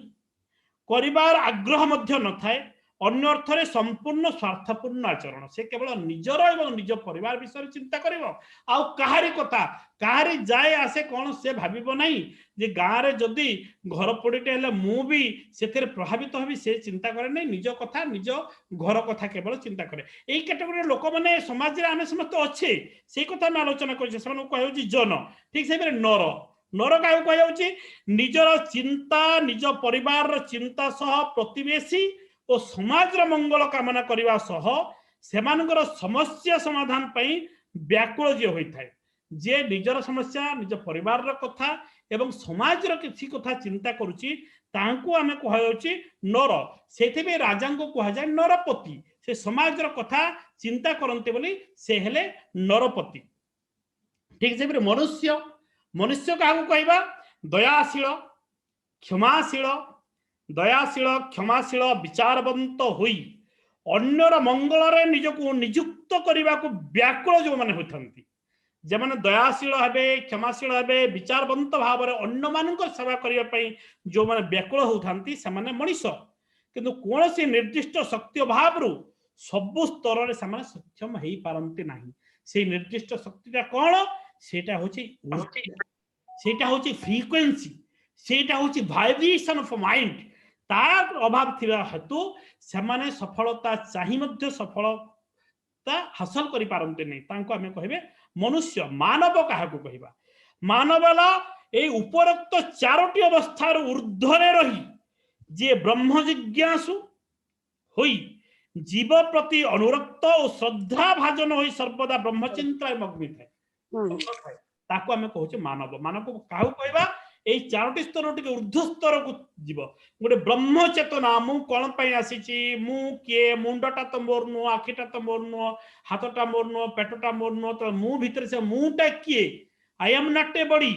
करिवार आग्रह मध्य न थाए, अन्य अर्थरे संपूर्ण स्वार्थपूर्ण आचरण। से केवल निजर एवं निज परिवार विषय चिंता करिवो, आउ काहारी कथा काहारी जाए आसे कोन से भाबिबो नाही जे गाँ रे जदि घर पड़ीटे हेले मु भी सेथेर प्रभावित होबी, से चिंता करे नहीं, निज कथा निज घर कथा केवल चिंता करे। एई कैटेगरी लोक माने समाज रे आमे समस्त अच्छे, से कथा में आलोचना करछे। सेमान को कहउची जन, ठीक से नर नर का कहउची निजर चिंता निज परिवार चिंता सह प्रतिवेशी और समाज मंगल कामना करने सह सेमानकर समस्या समाधान पई व्याकुल जे होइथाय, जे निजर समस्या निज परिवार कथा एवं समाज किसी कथा चिंता करुची, तांको आमे कहउची नर। सेथिबे राजा को कहा जाय नरपति, से समाज कथा चिंता करते बोली से हेले नरपति। ठीक से मनुष्य मनुष्य क्या कहबा दयाशील क्षमाशील, दयाशील क्षमाशील विचारवंत हुई अन्यर मंगल रे निजको नियुक्त करने को व्याकुल जो माने होथंती, जे माने दयाशील हेबे क्षमाशील हेबे विचारवंत भाव रे अन्य मानकर सेवा करिया पई जो माने व्याकुल होथंती से माने मनुष्य। किंतु कोनोसी निर्दिष्ट शक्ति अभाव रु सब स्तर रे से सक्षम हेई पारंती नाही। से निर्दिष्ट शक्तिटा कोन, सेटा होची सेटा होची फ्रीक्वेंसी, सेटा होची वाइब्रेशन ऑफ माइंड। तार अभाव थिबा हेतु सेमाने सफलता चाहि मध्य सफलता हासिल करि पारंते नै, तांको हमें कहबे मनुष्य। मानव काहाकू कहबा, मानवला ए उपरोक्त चारोटी अवस्थार ऊर्ध्वरे रही जे ब्रह्म जिज्ञासु होई जीव प्रति अनुरक्त और श्रद्धा भाजन होई सर्वदा ब्रह्मचिंताय मग्न थाए, ताको हमें कहूचे मानव। मानव को काहू कहबा ए चारोटी स्तर टिके ऊर्ध्व स्तर को जीव गोटे ब्रह्म चेतना। मु कोन पई आसीची, मु के मुंडटा तो मोर नु, आखिटा तो मोर नु, हाथटा मोर नु, पेटटा मोर नु, तो मु भीतर से मुटा किए। I am not a body,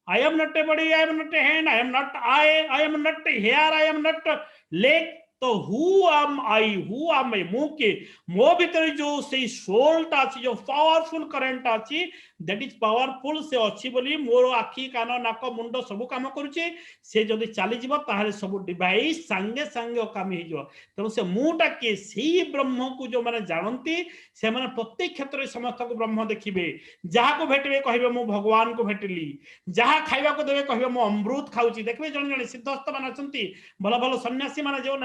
I am not a body, I am not a hand, I am not eye, I am not a hair, I am not a leg, तो हु आम आई मु के मो भीतर जो से सोलटा अछि जो पावरफुल करंट अछि दैट इज पावरफुल से अछि बोली मोर आखि कान नाक मुंड सब काम करूचे से जदि चली जीव ताहले सब डिवाइस संगे संगे काम हो जाव तेणु से मुटा के सही ब्रह्म को जो माने जानती से माने प्रत्येक क्षेत्र में समस्त को ब्रह्म देखिबे जहाँ को भेटबे कहबे मु भगवान को भेटली जहाँ खाइबा को देबे कहबे मु अमृत खाउची देखबे जण जण सिद्धस्थ मान अछंती भल भल सन्यासी माने जो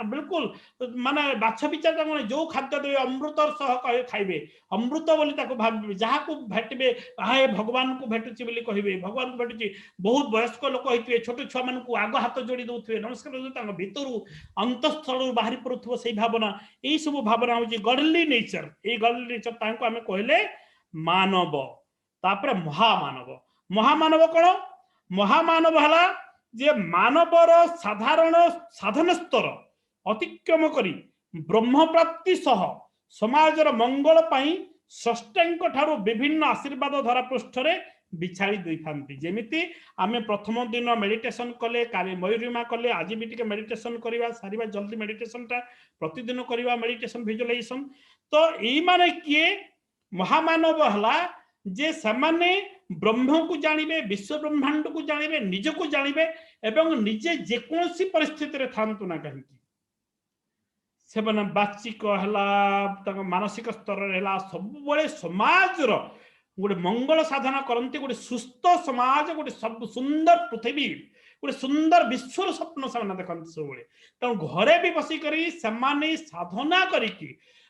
बिल्कुल माने बाछ विचार माने जो खाद्य देबे अमृत सह खाइबे अमृत बोली ताको भाबे जहाँ को भेटबे हाय भगवान को भेटुची बोली कहबे भगवान को भेटुची बहुत वयस्क लोक होइतबे छोट छुआ मान को आग हाथ जोड़ी दउथबे नमस्कार भितरु अंतःस्थल बाहरी पड़ुथबो सही भावना यही सब भावना हूँ गडली नेचर ये गडली नेचर तांको आमे कहले मानव तापर महामानव महामानव कौन महामानव हला जे मानवर साधारण साधन स्तर अतिक्रम करी ब्रह्म प्राप्ति सह समाजर मंगल पाई स्रष्टांक ठारू विभिन्न आशीर्वाद धरा पृष्ठरे बिछाड़ी देखाती जेमिति आमे प्रथम दिन मेडिटेशन कले काली मयूरिमा कले आज भी टिके मेडिटेशन करवा सारिबा जल्दी मेडिटेशन टा प्रतिदिन करवा मेडिटेशन विजुअलाइजेशन तो एई माने किए महामानव हला जे सामान्य ब्रह्म को जानिबे विश्व ब्रह्मांड को जानिबे निज को जानिबे एवं निजे जेकोसी परिस्थिति रे थांतु ना कहीं से माने बाचिक हला तक मानसिक स्तर हला सब बळे समाज रो गोटे मंगल साधना करती गोटे सुस्थ समाज गोटे सब सुंदर पृथ्वी गोटे सुंदर विश्वर स्वप्न से देखते सब तेणु घरे भी बसिक साधना करी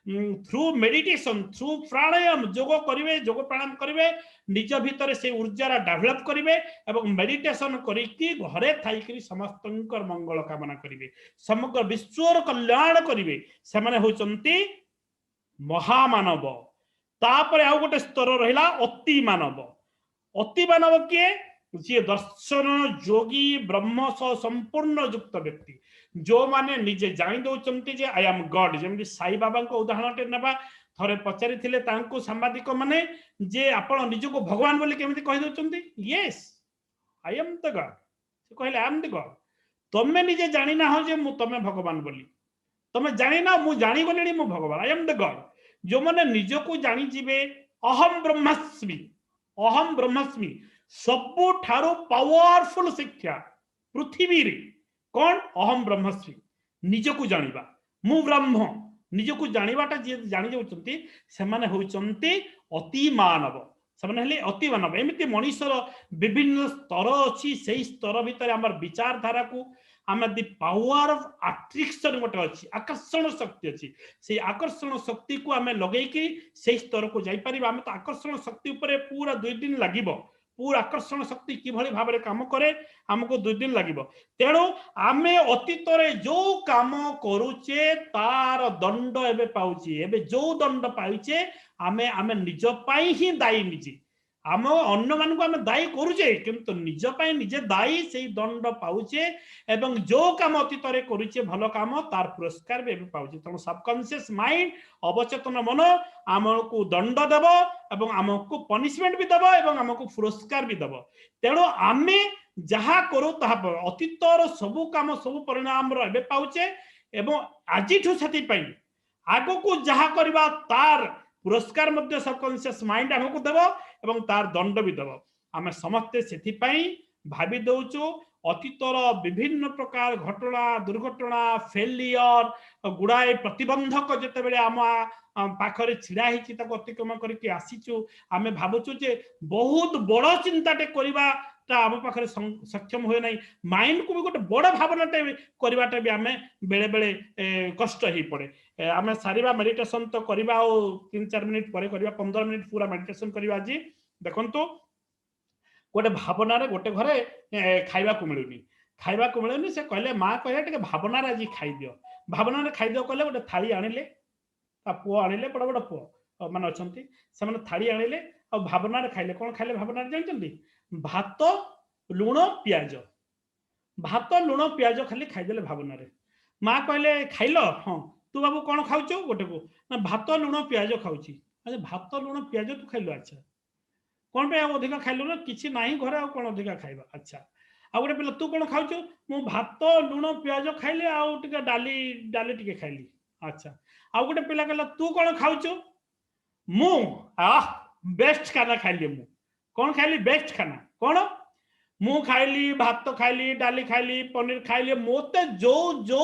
थ्रू मेडिटेशन थ्रू प्राणायाम योग करेंगे योग प्राणायाम करेंगे निज भीतर से ऊर्जा डेभलप करेंगे एवं मेडिटेशन करी घरे थी समस्त मंगल कामना करेंगे समग्र विश्वर कल्याण करेंगे से होती महामानव तापर आउ गोटे स्तर रहा अति मानव किए जी दर्शन योगी ब्रह्म सह संपूर्ण युक्त व्यक्ति जो माने निजे जानी दौरान जे आई एम गॉड जमी साई बाबा उदाहरण नेबा थरे पचारि सांबादिक माने जे आपण निजको भगवान बोली केमिति कहि दउचंती yes I am the God से कहले आई एम द गॉड तमे निजे जानी ना हो जे मु तमे भगवान बोली तमे जानी ना मु जानी बोलेनी मु भगवान आई एम द गॉड जो मैंने निजको जानी जीवे अहम ब्रह्मास्मि सबु ठारो पावरफुल शिक्षा पृथ्वी रे कौन अहम ब्रह्मास्मि निजको जानिबा मु ब्रह्म निजको जानिबाटा जे जानि जाउचंती से माने होउचंती अति मानव से हेले अति मानव एमिति मनुष्यर विभिन्न स्तर अछि सेही स्तर भितर हमर विचारधारा को आम दि पावर ऑफ अट्रैक्शन गोटे अच्छी आकर्षण शक्ति अच्छी से आकर्षण शक्ति को आम लगे से स्तर को जापर आम तो आकर्षण शक्ति उपर पूरा 2 दिन लगे पूरा आकर्षण शक्ति किभली भाव में काम करे आमको 2 दिन लगे तेणु आम अतीत जो काम करुचे तार दंड एवं पाचे एवं जो दंड पाइचे आम आम निज ही दायी निजे आम अन्य मान को आम दायी करुचे किंतु निज पाई निजे दायी से दंड पाउचे एवं जो काम अतीत करुचे भल काम तार पुरस्कार भी पाउचे तेणु सबकॉन्शियस माइंड अवचेतन मन आमको दंड देव एवं आमको पनिशमेंट भी देव एवं आमको पुरस्कार भी देव तेणु आम जहाँ करू ता अतीतर सबू काम सबू परिणाम पाउचे एवं आज से आग को जहाँ करवा तार पुरस्कार मध्य सबकॉन्शियस माइंड आमको देव एवं तार दंड भी देव आम समस्ते से भावी दौचु अतीतर विभिन्न प्रकार घटना दुर्घटना फेलियर गुड़ाए प्रतिबंधक जिते आम पाखरे छिड़ा अतिक्रम करके आसीचु आम भावुचु जे बहुत बड़ चिंताटे करवा आम पाखे सक्षम हुए ना माइंड को भी गोटे बड़ भावनाटे करवाटा भी आम बेले बेले कष्ट हो पड़े आम सारिबा मेडिटेशन तो करवा 3-4 मिनिट पर 15 मिनिट पूरा मेडिटेशन करवा आज देखु गोटे भावनार गोटे घरे खाइबा को मिलूनी से कहले माँ कहे भावनार आज खाईदियो भावनार खाईदियो कहले गोटे थाली आनिले पुओ आनिले बड़ बड़ पुओ मान अच्छा से थाली आनिले आ भावनार खाइले कौन खाइले भावनार जानते भात लुण पियाज भात लुण पियाज खाली खाईदे भावनार माँ कहले खाइल हाँ तू बाबू कौन खाऊ गोटे को ना भात लुण पियाज खाऊची अच्छा भात लुण पियाज तू खाइलु अच्छा कौन पे अधिका खाइलु ना किसी ना घरे कौन अधिका खाइबा अच्छा आ गोटे पिला तू कौन खाऊ मु भात लुण पियाज खाइली आउ टिके डाली डाली टिके खाइली अच्छा आ गोटे पिला कहला तू कौन खाऊ मु बेस्ट खाना खाइली मु कौन खाइली बेस्ट खाना कौन मु खाइली भात खाइली डाली खाइली पनीर खाइली मोते जो जो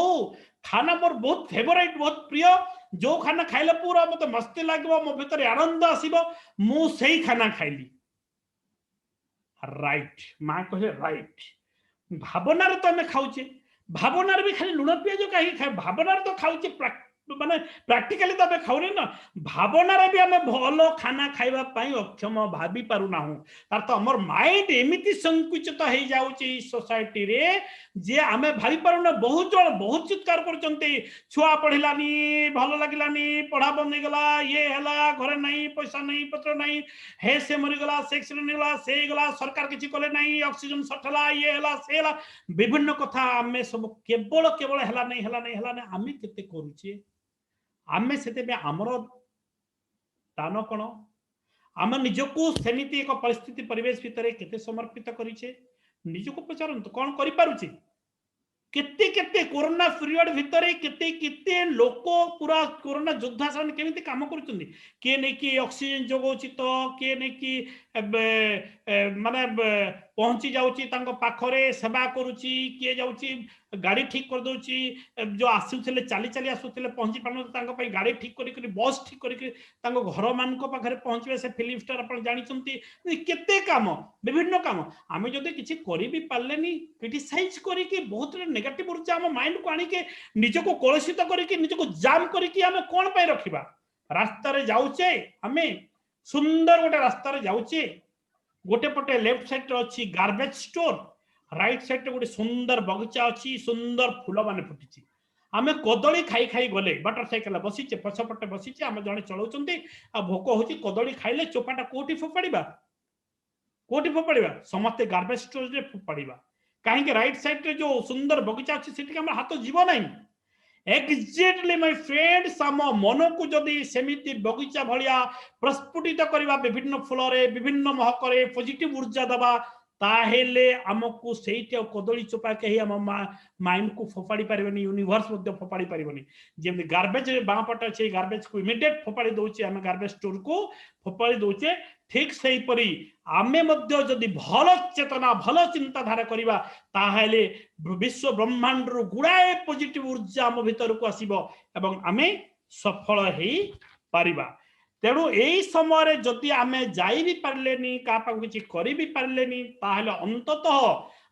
खाना मोर बहुत फेवरेट बहुत प्रिय जो खाना खाइले पूरा मते मस्ती लागबो मो भीतर आनंद आसीबो मु सेही खाना खाइली राइट माँ कहे राइट भावनार तो आम खाऊे भावनार भी खाली लुण पिज कहीं भावनार तो खाऊे माने प्राक्टिकली तो आम खाऊने ना भावनार भी आम भल खाना खाइबा पई अक्षम भाभी पारु ना तार तो हमर माइंड एमिति संकुचित हो जाउची सोसाइटी रे जे आमे भाभी पारु ना बहुत जण बहुत चित्कार करचंती छुआ पढ़िलानी भल लागिलानी पढ़ा बंद हो गला ये हला घरे नहीं पैसा नहीं पत्र नहीं हे से मरी गला से एक्सीडेंट गला से गला सरकार किछि कले नहीं ऑक्सीजन सठला ये हला से हला विभिन्न कथा आमे सब केवल केवल हला नहीं आमे केते करूचे आमे सेते आमर दान कौन आम निजको सेमिति एक परिस्थिति परिवेश भितर केते समर्पित करिछे निजको पचारंतु कौन करि पारुचे केते केते कोरोना पीरियड भितर केते केते लोक पूरा कोरोना योद्धा सन केमिति काम करूचंदी के नै कि ऑक्सीजन जोगौची तो के नै कि माने पहुंची जाउची तांको पाखरे सेवा करूची के जाउची गाड़ी ठीक कर दोची जो आसुथिले चाली चाली आसुथिले पहुंची पानो तांको पई गाड़ी ठीक करी करी बस ठीक करी तांको घर मानको पाखरे पहुंचबे से फिल्म स्टार अपन जानिचंती केते काम विभिन्न काम आमे जदि किछि करि भी पारलेनी क्रिटिसाइज करी कि बहुत नेगेटिव ऊर्जा हम माइंड को आनी के निजको कलुषित करी कि निजको जाम करी कि हमें कोन पई रखिबा रास्ता रे जाउचे हमें सुंदर गोटे रास्ता रे जाउचे गोटे पटे लेफ्ट साइड रे अछि गार्बेज स्टोर राइट साइड रे गोटे सुंदर बगीचा अछि सुंदर फूल माने फुटिछि आमे कदली खाई खाई गले बटर साइकिल बसीचे पछपटे बसीचे आमे जणे चलाउचंती आ भोक होची कदली खाइले चोपाटा कोठी फोपाड़ीबा समस्त गार्बेज स्टोर रे फोपाड़ीबा कहीं राइट साइड रे जो सुंदर बगीचा अच्छी से हाथ जीव ना एक्जेक्टली माय फ्रेंड्स आम मन को जदि सेमिति बगीचा भलिया प्रस्फुटित करवा विभिन्न फूल विभिन्न महक पॉजिटिव ऊर्जा दबा ताहेले आमको सेठी कदली चोपा कहीं आम माइंड को फोपाड़ी पारिबनी यूनिवर्स मध्य फोपाड़ी पारिबनी जेमि गार्बेज बाँ पट अच्छे गार्बेज को इमिडिएट फोपाड़ी दउचे आम गार्बेज स्टोर को फोपाड़ी दउचे ठीक सही परी आमे मध्य जदि भल चेतना भल चिंताधारा करिबा ताहेले विश्व ब्रह्मांड रु गुड़ाए पॉजिटिव ऊर्जा आम भीतर को आसीबो एवं आमे सफल हेई पारिबा तेणु यही समय जदि आमे जाई भी पारलेनी का पाखु किछि करि भी पारलेनी ताहेले अंततः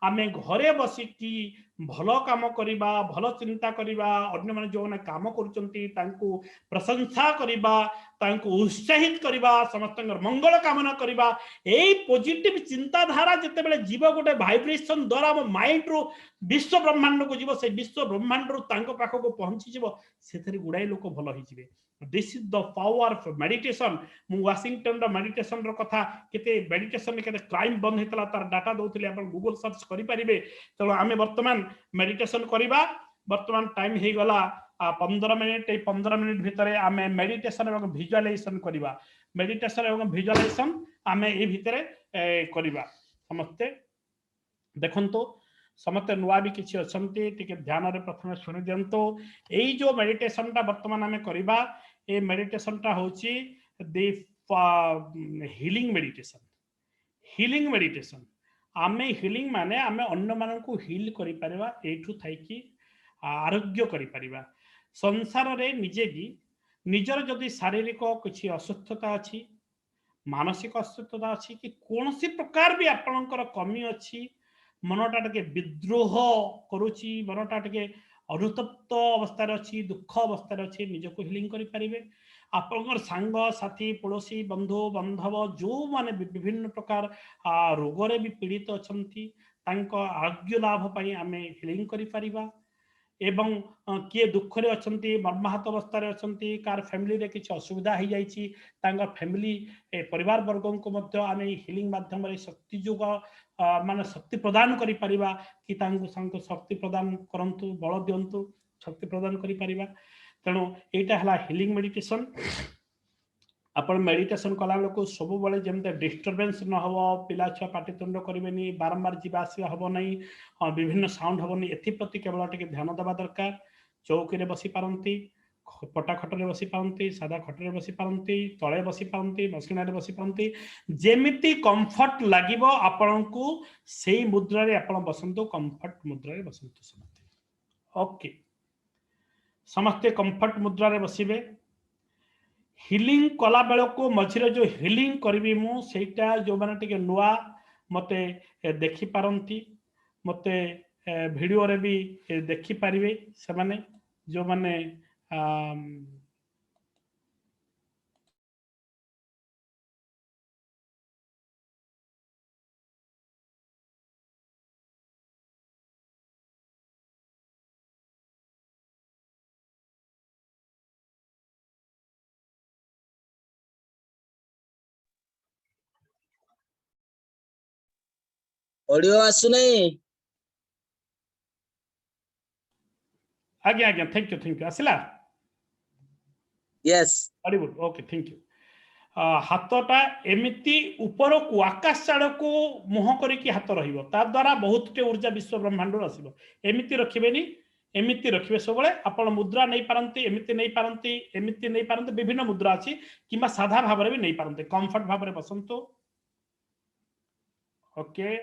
आमे घरे बसिकी भल काम करिबा भल चिंता करिबा अन्य माने जो ने काम करूचंती तांको प्रशंसा करिबा तांको उत्साहित करिबा समस्तंगर मंगल कामना करिबा एई पॉजिटिव चिंताधारा जते बेले जीव गोटे वाइब्रेशन द्वारा हम माइंड रो विश्व ब्रह्मांड को जीव से विश्व ब्रह्मांड रो तांको पाखो को पहुंची जीव सेथरे गुडाई लोक भल होई जिवे this is the power of meditation मु वाशिंगटन रो मेडिटेशन रो कथा केते मेडिटेशन केते क्राइम बंद हेतला तार डाटा दउथिले आपण गूगल सर्च करि परिबे तो आमे वर्तमान मेडिटेशन करिबा वर्तमान टाइम हे गला 15 मिनिट 15 मिनिट भितरे आमे मेडिटेशन एवं विजुअलाइजेशन करिबा मेडिटेशन एवं विजुअलाइजेशन आमे ए भितरे करिबा समस्ते देखंतो समस्ते नुआ भी किसी अच्छे टिके ध्यान रे प्रथम सुनि दियंतो एई जो मेडिटेशन टा वर्तमान आमे करिबा ए मेडिटेशन टा होची द हीलिंग मेडिटेशन आमे हीलिंग माने आमे अन्य मानन को हील करि परबा एठु थाई कि आरोग्य करि परबा संसार रे निजे भी निजर जदि शारीरिक किछि असुस्थता अछि मानसिक असुस्थता अछि कि कोनसी प्रकार भी आपनकर कमी अछि मनटा टे विद्रोह करुची मनटा टे अनुतप्त अवस्था अच्छी दुख अवस्था अच्छी निजको हिलिंग करि परिबे आपनकर सांग साथी पड़ोसी बंधु बांधव जो माने विभिन्न प्रकार रोग रे भी पीड़ित अछंती तांको आरोग्य लाभ पई आमे हिलिंग करि परिबा एवं किए दुख रे अछंती मर्माहत अवस्था रे अछंती कार फैमिली रे किछ असुविधा हो जाईची तांगा फैमिली परिवार वर्गों को मध्य आमे हिलिंग माध्यम रे शक्ति जोग माने शक्ति प्रदान करि परिबा कि तांको संग शक्ति प्रदान करंतु बल दियंतु शक्ति प्रदान करि परिबा तेणु एटा हला हिलिंग मेडिटेशन आपण मेडिटेशन कला बेलू सब बेले जमी डिस्टर्बेंस न हो, पिला छुआ पाटितुंड करेंगे, बारंबार जीवा आसिया हम नहीं, विभिन्न साउंड हेनी, एप्रति केवल टे ध्यान देवा दरकार। चौकी रे बसी पारती, पटा खटरे बसी पारती, सादा खटरे बसी पारती, तले बसी पारती, मसिणारे बसी पारती, जेमिति कंफर्ट लागिबो आपनकु सेही मुद्रा रे आपण बसंतु, कंफर्ट मुद्रा रे बसंतु समस्ते। ओके, समस्ते कंफर्ट मुद्रा रे बसिबे। हिलिंग कला बेल को मझे जो हिलिंग करी मुझा जो मैंने टे नुआ मते देखी पारती, मते वीडियो रे भी देखी पारिबे से माने जो माने ऑडियो आसु नहीं। आज्ञा आज्ञा थैंक यू आसला। Yes very good, okay thank you. हाथटा एमती ऊपर को आकाश आड़ को मुह करके हाथ रा द्वारा बहुत ऊर्जा विश्व ब्रह्मांड आसो। एमती रखिबेनी, एमती रखिबे सब आप मुद्रा नहीं पारती, एमती नहीं पारती, एमती नहीं पारती, विभिन्न मुद्रा अच्छी कि साधा भाव में भी नहीं पारती। कंफर्ट भाव में बसंतु। ओके,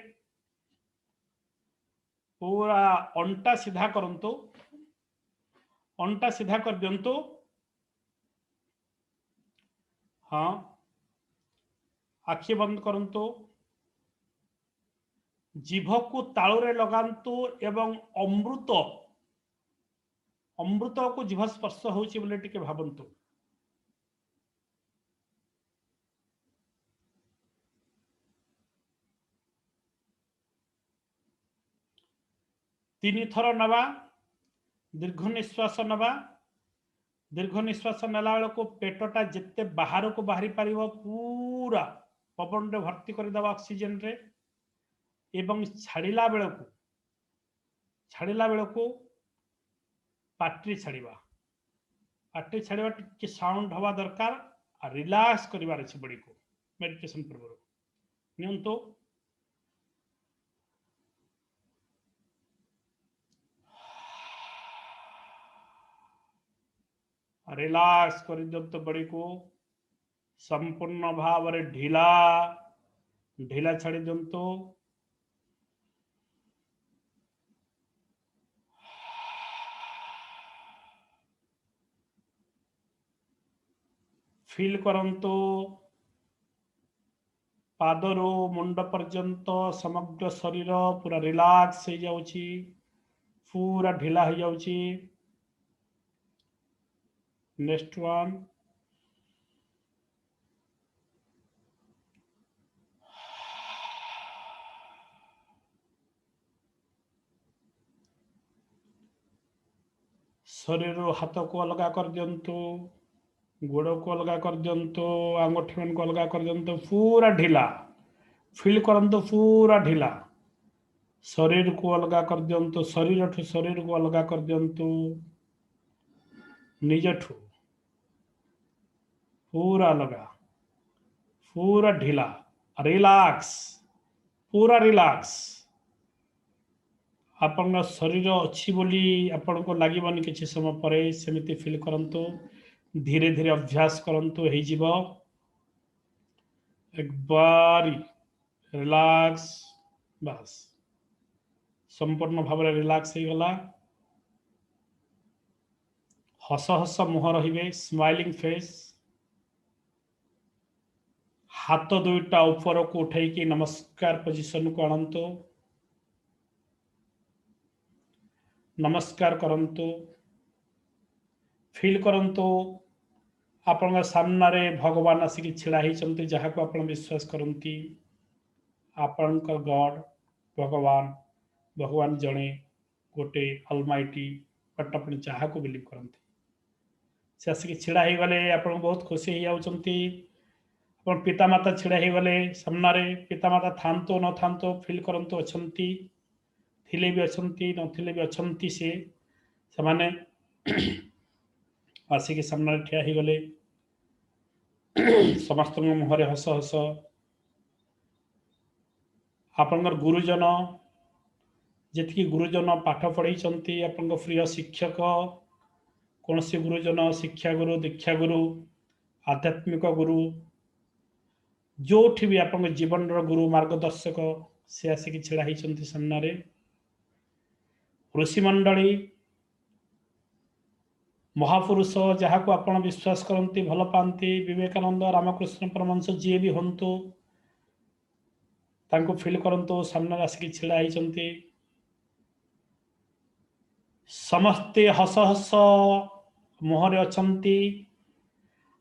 पूरा अंटा सीधा करंतु, अंटा सीधा कर दियंतु। हाँ, आखि बंद करंतु, जीभ को तालुरे लगांतु एवं अमृत अमृत को जीभ स्पर्श होउछि बोले टिके भाबंतु। तीन थर नवा, दीर्घ निश्वास नवा। दीर्घ निश्वास नेला बेल को पेटटा जिते बाहर को बाहरी पार पूरा पवन रे भर्ती कर दवा ऑक्सीजन रे, एवं छाड़िला बेल को पार्टी छाड़िबा, पार्टी छाड़िबा टिके साउंड हवा दरकार। रिलैक्स करिवार अछि बॉडी को मेडिटेशन पूर्व नियंतो। रिलैक्स कर दियंतो बॉडी को संपूर्ण भाव रे ढीला ढीला छाड़ी दियंतो। फील करंतो पादरू मुंड पर्यंत समग्र शरीर पूरा रिलैक्स हो जाउची, पूरा ढीला हो जाउची। नेक्स्ट वन, शरीर हाथ को अलग कर दियंतु, गोड़ को अलग कर दियंतु, आंगुठी मन को अलग कर दियंतु, पूरा ढीला फील करंतु, पूरा ढीला। शरीर को अलग कर दियंतु, शरीर ठू शरीर को अलग कर दियंतु, निज ठू पूरा अलग, पूरा ढीला, रिलैक्स, पूरा रिलैक्स। आपन शरीर अच्छी बोली आपन को लागिबनी किछि समय परे सेमिति फील करंतु। धीरे धीरे अभ्यास करंतु, हे जीवो एक बार रिलैक्स, बस संपूर्ण भाव में रिलैक्स हो गला। हस हस मुह रहिबे, स्माइलिंग फेस। हाथ दुईटा ऊपर को उठेकी नमस्कार पोजिशन को आनंतु, नमस्कार करंतु। फील करंतु आपन सामने भगवान आसिक छिड़ा होती, जहाँ को आप विश्वास करती आपण गॉड भगवान, भगवान जड़े गोटे अलमाइटी, बट आप जहाँ को बिलीव करते से आसिक छिड़ा हो गले आप बहुत खुशी हो जाती। आप पितामाता छिड़ा हो गले सामने, पितामाता थांतो न थांतो फील करंतु अच्छी, थिले भी अच्छी नथिले भी अच्छी, से माने आसिक सामने ठिया हो गले। समस्त मुहरे हस हस आपनकर गुरुजन जी गुरुजन पाठ पढ़ी आपण प्रिय शिक्षक कौन सी गुरुजन शिक्षा गुरु दीक्षा गुरु आध्यात्मिक गुरु जो भी आप जीवन गुरु मार्गदर्शक से आसिक छिड़ा होती सामने ऋषि मंडली महापुरुष जहाँ को आप विश्वास करती भल पाती विवेकानंद रामकृष्ण परमहंस जी भी हूँ फिल करतु सामने आसिक छिड़ा होती समस्ते हस हस मुहरे अछंती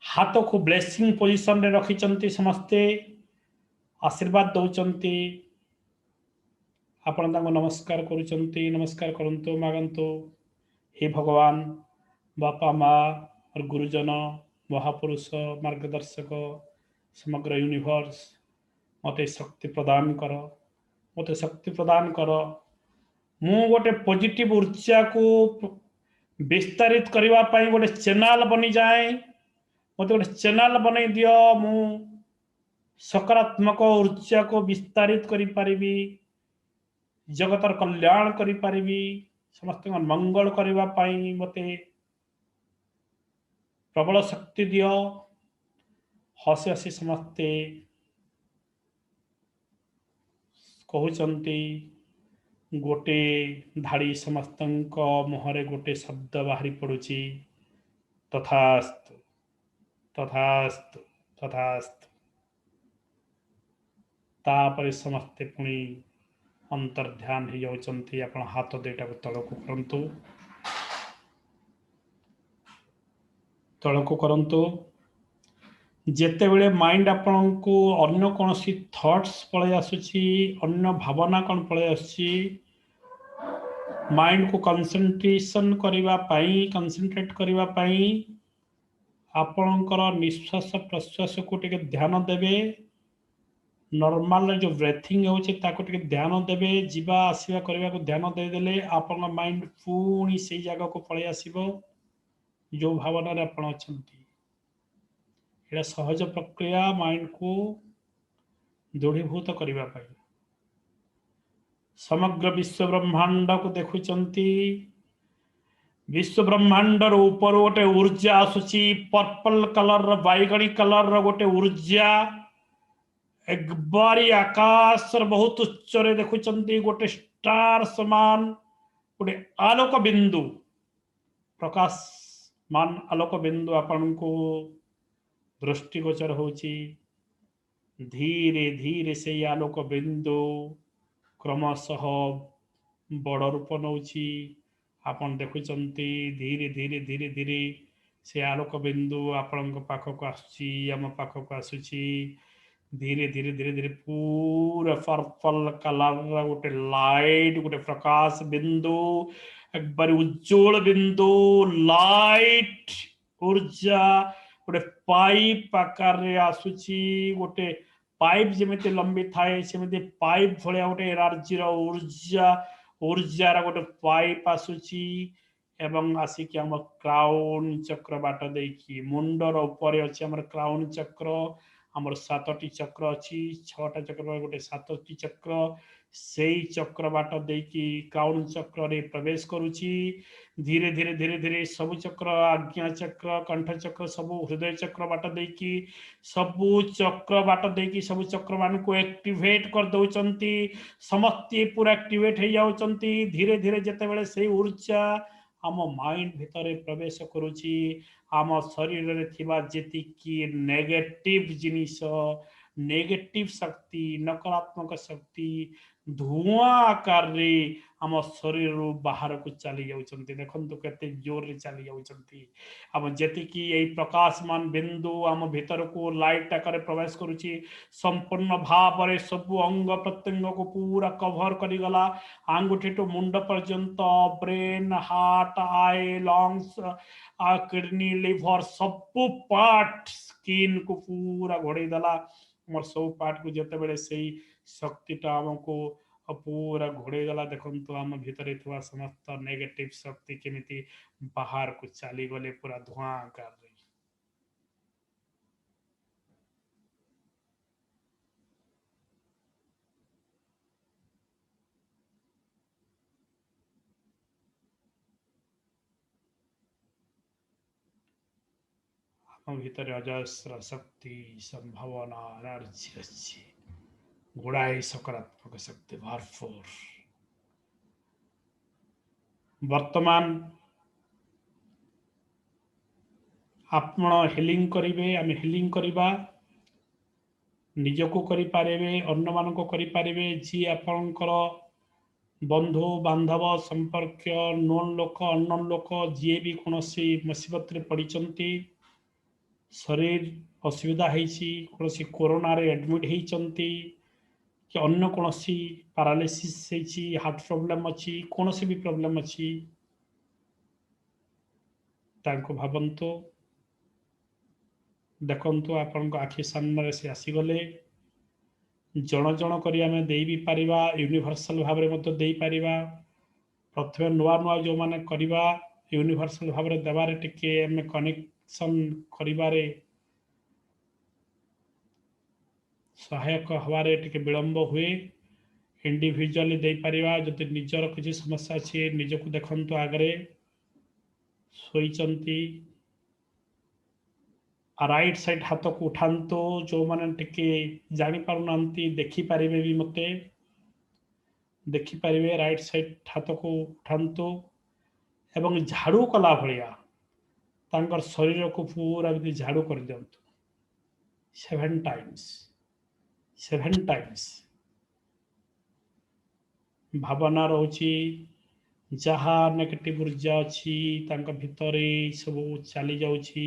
हाथ को ब्लेसिंग पोजिशन रे रखिंट समस्ते आशीर्वाद दौरान आपण नमस्कार नमस्कार करंतु मागंतु हे भगवान बापा माँ और गुरुजन महापुरुष मार्गदर्शक समग्र यूनिवर्स मते शक्ति प्रदान कर मते शक्ति प्रदान कर मु गोटे पॉजिटिव ऊर्जा को विस्तारित करने गोटे चैनल बनी जाए मत गोटे चैनल बन दियो मु सकारात्मक ऊर्जा को विस्तारित करी जगतर कल्याण करी समस्त मंगल करने मते प्रबल शक्ति दियो हसी हसी समस्ते कहते गोटे धाड़ी समस्त मुहरे गोटे शब्द बाहरी पड़ुची तथास्तु तथास्तु तथास्तु तापर समस्ते पुणी अंतर्ध्यान हो जाउछंती आपण हाथ दुईटा तलक करंतु तलक करंतु जेते बेले माइंड आपण को अन्य कौन सी थॉट्स पळे आसुची अन्य भावना कौन पळे आसुची माइंड को कंसंट्रेशन करबा पई कंसंट्रेट करबा पई आपणकर निश्वास प्रश्वास को टिके ध्यान देबे नॉर्मल जो ब्रेथिंग होचे ताको टिके ध्यान देबे जीवा आसीबा करबा को ध्यान दे देले आपन माइंड पूरी से जगह को पळे आसीबो जो भावना रे आपण अछंती एटा सहज प्रक्रिया माइंड को दृढ़ीभूत करबा पई समग्र विश्व ब्रह्मांड को देखुचंती विश्व ब्रह्मांड ऊपर गोटे ऊर्जा आसुची पर्पल कलर बैगणी कलर गोटे ऊर्जा एक बारी आकाश बहुत उच्च रे देखुचंती गोटे स्टार समान गोटे आलोक बिंदु प्रकाश मान आलोक बिंदु आपण को दृष्टिगोचर होची धीरे धीरे से आलोक बिंदु क्रमशः बड़ रूप नौची आपण देखुचंती धीरे धीरे धीरे धीरे से आलोक बिंदु आपण पाखक आसुची आम पाखक आसुची धीरे धीरे धीरे धीरे पूरा पर्पल कलर गोटे लाइट गोटे प्रकाश बिंदु एक बार उज्जवल बिंदु लाइट ऊर्जा गोटे पाइप आकार रे आसुची गोटे पाइप जमी लंबी थाए सेमती पाइप भाया गोटे एनर्जी ऊर्जा ऊर्जार गोटे पाइप आसुची एवं आसिक आम क्राउन चक्र बाट देकी मुंडर ऊपर अच्छे आम क्राउन चक्र आमर 7टी चक्र अच्छी 6टा चक्र गोटे 7टी चक्र से चक्र बाट देकी क्राउन चक्र रे प्रवेश करुची धीरे धीरे धीरे धीरे सबु चक्र आज्ञा चक्र कंठ चक्र सबु हृदय चक्र बाट देकी सबु चक्र बाट देकी सबु चक्र मान को एक्टिवेट कर दउचंती समस्ते पूरा एक्टिवेट हो जाउचंती धीरे धीरे जते बेले से ऊर्जा आम माइंड भितर प्रवेश करुची आम शरीर रे थिबा जेतिकी नेगेटिव जिनिस नेगेटिव शक्ति नकारात्मक शक्ति धुआं आकार रे आम शरीर बाहर को चली जाउचंती देखंतु केते जोर रे चली जाउचंती आम जेतिकी एई प्रकाशमान बिंदु आम भीतर को लाइट आकार प्रवेश करुची संपूर्ण भाव रे सब अंग प्रत्यंग को पूरा कवर करी गला आंगुठी टू मुंड पर्यंत brain heart I lungs kidney liver सब पार्ट स्किन को पूरा घोड़े देला मोर सब पार्ट को जिते बड़े से शक्तिटा आमको पूरा घोड़े गला देखंतु आम भितर थवा समस्त नेगेटिव शक्ति केमिति बाहर को चली गले पूरा धुआं कर रही ଭିତରେ ଅଜସ୍ର ଶକ୍ତି ସମ୍ଭାବନା ଏନର୍ଜି ଅଛି, ଗୁଡ଼ାଏ ସକାରାତ୍ମକ ଶକ୍ତି ଭରପୁର। ବର୍ତ୍ତମାନ ଆପଣ ହିଲିଂ କରିବେ, ଆମେ ହିଲିଂ କରିବା, ନିଜକୁ କରିପାରିବେ, ଅନ୍ୟମାନଙ୍କୁ କରିପାରିବେ। ଯିଏ ଆପଣଙ୍କର ବନ୍ଧୁ ବାନ୍ଧବ ସମ୍ପର୍କୀୟ ନୋନ୍ ଲୋକ ଅନନୋନ୍ ଲୋକ ଯିଏ ବି କୌଣସି ମୁସିବତରେ ପଡ଼ିଛନ୍ତି, ଶରୀର ଅସୁବିଧା ହେଇଛି, କୌଣସି କୋରୋନାରେ ଆଡମିଟ୍ ହେଇଛନ୍ତି, କି ଅନ୍ୟ କୌଣସି ପାରାଲିସିସ୍ ହେଇଛି, ହାର୍ଟ ପ୍ରୋବ୍ଲେମ୍ ଅଛି, କୌଣସି ବି ପ୍ରୋବ୍ଲେମ୍ ଅଛି, ତାଙ୍କୁ ଭାବନ୍ତୁ, ଦେଖନ୍ତୁ ଆପଣଙ୍କ ଆଖି ସାମ୍ନାରେ ସେ ଆସିଗଲେ। ଜଣ ଜଣ କରି ଆମେ ଦେଇ ବି ପାରିବା, ୟୁନିଭର୍ସାଲ ଭାବରେ ମଧ୍ୟ ଦେଇପାରିବା। ପ୍ରଥମେ ନୂଆ ନୂଆ ଯେଉଁମାନେ କରିବା, ୟୁନିଭର୍ସାଲ ଭାବରେ ଦେବାରେ ଟିକେ ଆମେ କନେକ୍ସନ୍ କରିବାରେ ସହାୟକ ହେବାରେ ଟିକେ ବିଳମ୍ବ ହୁଏ। ଇଣ୍ଡିଭିଜୁଆଲି ଦେଇପାରିବା। ଯଦି ନିଜର କିଛି ସମସ୍ୟା ଅଛି, ନିଜକୁ ଦେଖନ୍ତୁ ଆଗରେ ଶୋଇଛନ୍ତି, ରାଇଟ୍ ସାଇଡ୍ ହାତକୁ ଉଠାନ୍ତୁ। ଯେଉଁମାନେ ଟିକେ ଜାଣିପାରୁନାହାନ୍ତି ଦେଖିପାରିବେ ବି ମୋତେ, ଦେଖିପାରିବେ। ରାଇଟ୍ ସାଇଡ୍ ହାତକୁ ଉଠାନ୍ତୁ ଏବଂ ଝାଡ଼ୁ କଲା ଭଳିଆ ତାଙ୍କର ଶରୀରକୁ ପୁରା ଏମିତି ଝାଡ଼ୁ କରିଦିଅନ୍ତୁ 7 times, 7 times। ଭାବନା ରହୁଛି ଯାହା ନେଗେଟିଭ ଉର୍ଜା ଅଛି ତାଙ୍କ ଭିତରେ ସବୁ ଚାଲି ଯାଉଛି,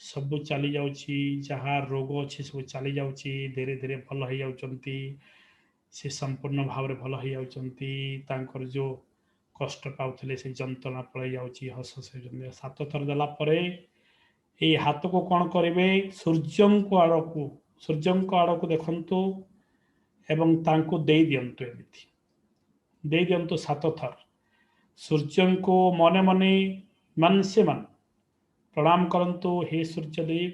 ସବୁ ଚାଲି ଯାଉଛି। ଯାହା ରୋଗ ଅଛି ସବୁ ଚାଲି ଯାଉଛି, ଧୀରେ ଧୀରେ ଭଲ ହେଇଯାଉଛନ୍ତି। ସେ ସମ୍ପୂର୍ଣ୍ଣ ଭାବରେ ଭଲ ହେଇଯାଉଛନ୍ତି। ତାଙ୍କର ଯେଉଁ କଷ୍ଟ ପାଉଥିଲେ ସେ ଯନ୍ତ୍ରଣା ପଳେଇ ଯାଉଛି, ହସ ହସ ହେଉଛନ୍ତି। 7 ଥର ଦେଲା ପରେ ଏଇ ହାତକୁ କ'ଣ କରିବେ, ସୂର୍ଯ୍ୟଙ୍କ ଆଡ଼କୁ ଦେଖନ୍ତୁ ଏବଂ ତାଙ୍କୁ ଦେଇ ଦିଅନ୍ତୁ। ଏମିତି ଦେଇ ଦିଅନ୍ତୁ 7 ଥର। ସୂର୍ଯ୍ୟଙ୍କୁ ମନେ ମନେ ମନ ସେ ମନ ପ୍ରଣାମ କରନ୍ତୁ। हे ସୂର୍ଯ୍ୟଦେବ,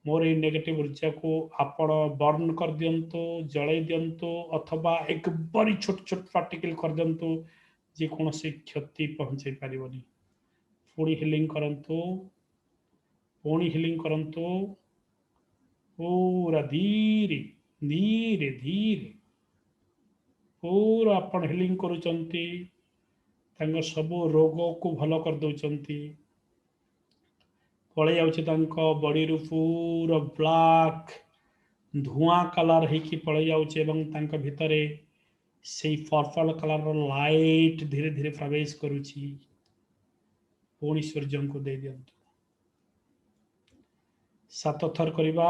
ମୋର ଏଇ ନେଗେଟିଭ ଉର୍ଜାକୁ ଆପଣ ବର୍ନ କରିଦିଅନ୍ତୁ, ଜଳେଇ ଦିଅନ୍ତୁ, ଅଥବା ଏକବାରି ଛୋଟ ଛୋଟ ପାର୍ଟିକଲ କରିଦିଅନ୍ତୁ, ଯେକୌଣସି କ୍ଷତି ପହଞ୍ଚାଇ ପାରିବନି। ପୁଣି ହିଲିଂ କରନ୍ତୁ, ପୁଣି ହିଲିଂ କରନ୍ତୁ, ପୁରା ଧୀରେ ଧୀରେ ଧୀରେ ପୁରା ଆପଣ ହିଲିଂ କରୁଛନ୍ତି। ତାଙ୍କ ସବୁ ରୋଗକୁ ଭଲ କରିଦେଉଛନ୍ତି। ପଳେଇ ଯାଉଛି ତାଙ୍କ ବଡ଼ିରୁ ପୁରା ବ୍ଲାକ୍ ଧୂଆଁ କଲର୍ ହେଇକି ପଳେଇ ଯାଉଛି ଏବଂ ତାଙ୍କ ଭିତରେ ସେଇ ପର୍ପଲ୍ କଲର୍ର ଲାଇଟ୍ ଧୀରେ ଧୀରେ ପ୍ରବେଶ କରୁଛି। ପୁଣି ସୂର୍ଯ୍ୟଙ୍କୁ ଦେଇ ଦିଅନ୍ତୁ। 7 ଥର କରିବା।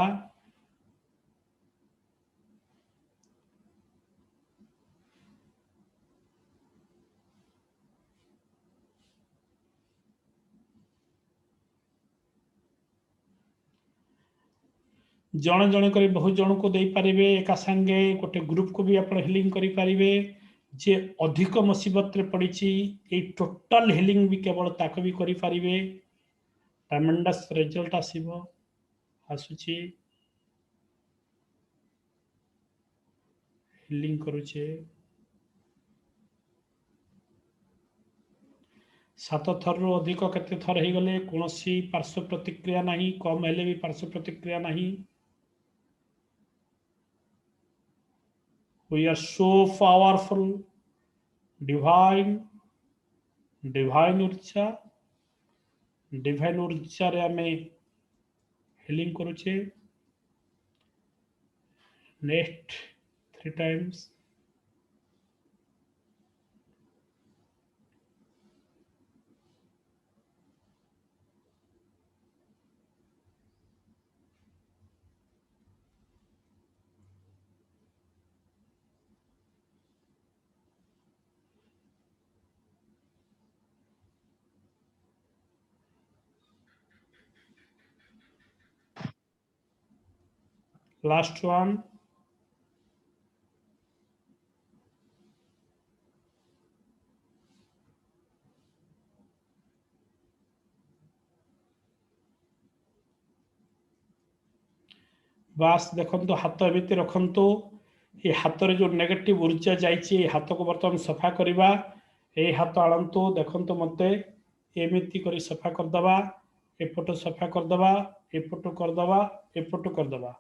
ଜଣେ ଜଣେ କରି ବହୁତ ଜଣକୁ ଦେଇପାରିବେ। ଏକା ସାଙ୍ଗେ ଗୋଟେ ଗ୍ରୁପକୁ ବି ଆପଣ ହିଲିଂ କରିପାରିବେ। ଯେ ଅଧିକ ମୁସିବତରେ ପଡ଼ିଛି, ଏଇ ଟୋଟାଲ ହିଲିଂ ବି କେବଳ ତାକୁ ବି କରିପାରିବେ। ଟ୍ରାମେଣ୍ଡସ୍ ରେଜଲ୍ଟ ଆସିବ, ଆସୁଛି। ହିଲିଂ କରୁଛେ। 7 ଥରରୁ ଅଧିକ କେତେ ଥର ହେଇଗଲେ କୌଣସି ପାର୍ଶ୍ୱ ପ୍ରତିକ୍ରିୟା ନାହିଁ, କମ୍ ହେଲେ ବି ପାର୍ଶ୍ୱ ପ୍ରତିକ୍ରିୟା ନାହିଁ। We are so powerful, divine ଉର୍ଜା, ଡିଭାଇନ୍ ଉର୍ଜାରେ ଆମେ ହିଲିଂ କରୁଛେ। Next 3 times। Last one। ବାସ୍ ଦେଖନ୍ତୁ, ହାତ ଏମିତି ରଖନ୍ତୁ। ଏ ହାତରେ ଯେଉଁ ନେଗେଟିଭ ଉର୍ଜା ଯାଇଛି, ଏ ହାତକୁ ବର୍ତ୍ତମାନ ସଫା କରିବା। ଏଇ ହାତ ଆଣନ୍ତୁ, ଦେଖନ୍ତୁ ମୋତେ ଏମିତି କରି ସଫା କରିଦେବା। एपट सफा करदबा एपट करदबा एपट करदबा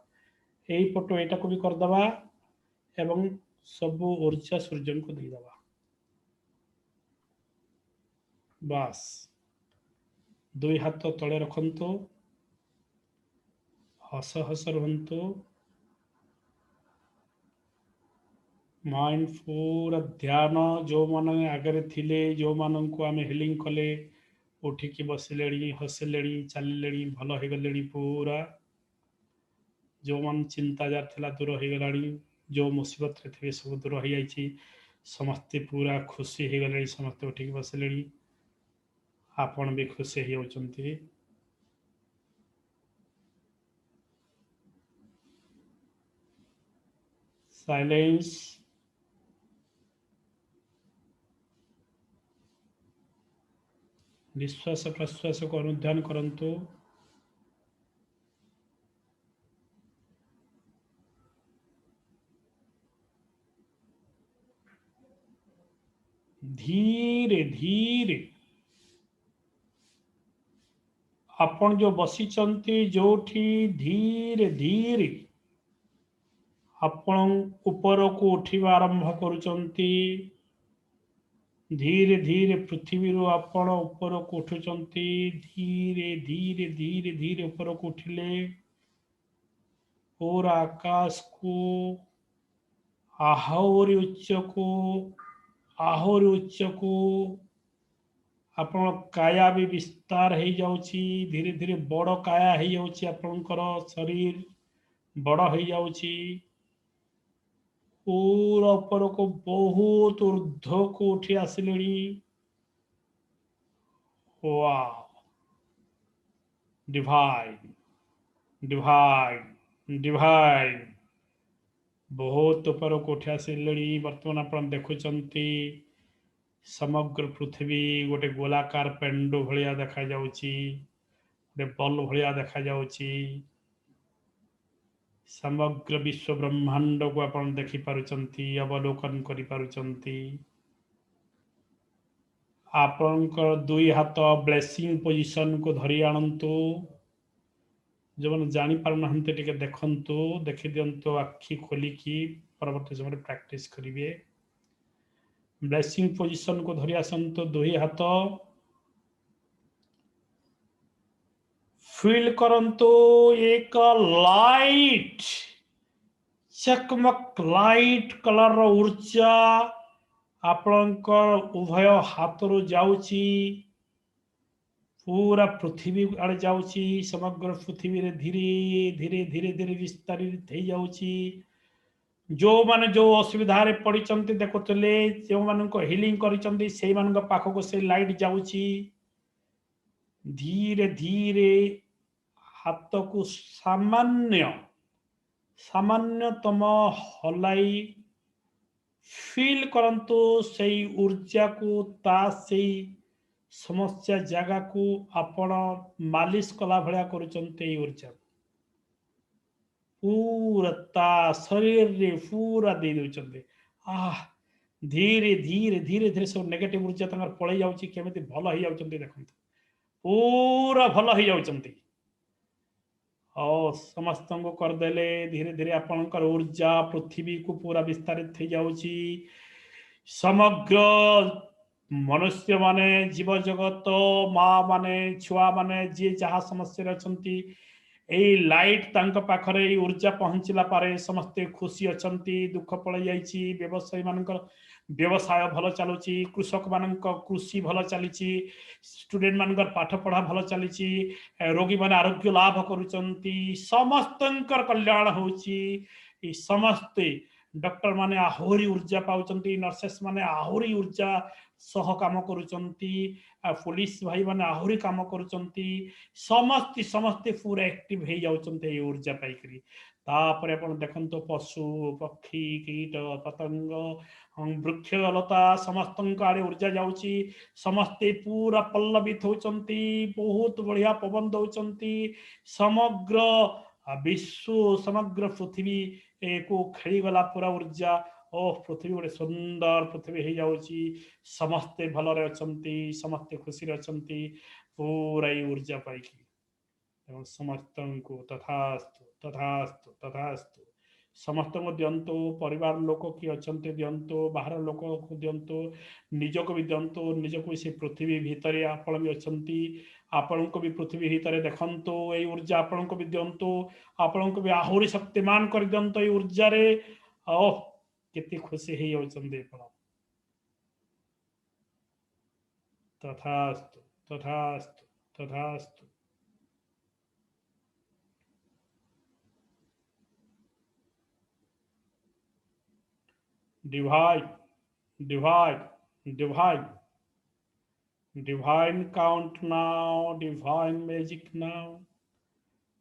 एई पट एटा को भी करदबा एवं सब ऊर्जा सूर्य को देदबा बास दुई हाथ तले रखंतु हस हस रुहंतु माइंड पूरा ध्यान जो मन आगे थिले जो मान को आम हिलिंग कले उठिकी बसिले हसिले चलिले भल हो गले पूरा जो मन चिंताजार थिला दूर हो गला जो मुसीबत रे थे सब दूर हो जाइए समस्ते पूरा खुशी हो गले समस्ते उठिकी बसिले आपण भी खुशी होती साइलेंस निश्वास प्रश्वास को अनुध्यान करंतु धीरे धीरे आपण जो बसीचंती जोठी धीरे धीरे आपण ऊपर को उठिबा आरंभ करुचंती धीरे धीरे पृथ्वी रो आपण ऊपर को उठुचंती धीरे धीरे धीरे धीरे ऊपर को उठिले पूरा आकाश को आहुरी उच्च को आपण काया भी विस्तार हो जाउची धीरे धीरे बड़ काया हो जाउची आपणकर शरीर बड़ हो जाउची पूरा ऊपर को बहुत ऊर्ध्व को उठी आसिले वाओ डिवाइन डिवाइन डिवाइन बहुत ऊपर को उठी आसिले बर्तमान आप देखुंत समग्र पृथ्वी गोटे गोलाकार पेंडु भलिया देखा जाउची गोटे बल भलिया देखा जाउची समग्र विश्व ब्रह्मांड को आप देखि पारुचंती अवलोकन करि पारुचंती आपणकर दुई हाथ ब्लेसिंग पोजिशन को धरी आणंतु जो मैंने जानी पार ना टिके देखंतु देखि दियंतु आखि खोलिकी परवर्ती समय प्रैक्टिस करिवे ब्लेसिंग पोजिशन को धरी आसंतु दुई हाथ फील करंतु एक लाइट चकमक लाइट कलर ऊर्जा आपणकर उभय हाथ रो जाउची पूरा पृथ्वी आड़े जाउची समग्र पृथ्वी रे धीरे धीरे धीरे धीरे विस्तारित हो जाउची जो माने जो असुविधा रे पड़िचंती देखुतले जो मान को हिलिंग करिचंती सेई मान को पाखो को से लाइट जाउची धीरे धीरे हाथ को सामान्य सामान्यतम हलाई फील करंतु से ऊर्जा को ता से समस्या जगह को आपण मालिश कला भलिया करुचंते ऊर्जा पूरा ता शरीर रे पूरा दे दउचंते धीरे धीरे धीरे धीरे सब नेगेटिव ऊर्जा तंगर पळै जाउची केमिति भल हो जाउचंते देखंतु पूरा भल हो जाउचंती और समस्त को करदेले धीरे धीरे आपणकर ऊर्जा पृथ्वी को पूरा विस्तारित हो जाउची समग्र मनुष्य माने जीव जगत माँ माने छुआ माने जी जहाँ समस्या अछंती एई लाइट तांक पाखरे ऊर्जा पहुंचला पारे समस्ते खुशी अछंती दुख पड़ जाइछि व्यवसायी मानकर व्यवसाय भल चलुची कृषक मानक कृषि भल चलीची स्टूडेंट मानकर पाठ पढ़ा भल चलीची रोगी माने आरोग्य लाभ करुचंती समस्तंकर कल्याण होची समस्ते डॉक्टर माने आहुरी ऊर्जा पाउचंती नर्सेस माने आहुरी ऊर्जा सह काम करुचंती पुलिस भाई माने आहुरी काम करुचंती समस्ते समस्ते पूरा एक्टिव हो जाउचंती ऊर्जा पाइकरी तापर अपन देखंतो पशु पक्षी कीट पतंग वृक्ष लता समस्त आड़े ऊर्जा जाउची समस्ते पूरा पल्लवित होचंती बहुत बढ़िया पवन दउचंती समग्र विश्व समग्र पृथ्वी को खेली गला पूरा ऊर्जा ओह पृथ्वी गोटे सुंदर पृथ्वी हो जाउची समस्ते भलरे अछंती समस्ते खुशी रे अछंती पूरा ऊर्जा पाइकी एवं समस्त को तथास्तु तथास्तु तथास्तु समस्त को दिंतु परिवार लोक किए अच्छा दिंतु बाहर लोक को दिंतु निजक भी दिंतु निजक भी से पृथ्वी भितर आपण भी अच्छा आपण को भी पृथ्वी भितर देखंतु ये ऊर्जा आपण को भी दिंतु आपण को भी आहुरी शक्तिमान कर दिंतु ये ऊर्जा रे ओह केते खुशी हे होचंदे आपण तथास्तु तथास्तु तथास्तु divide divide divide divine count now divine magic now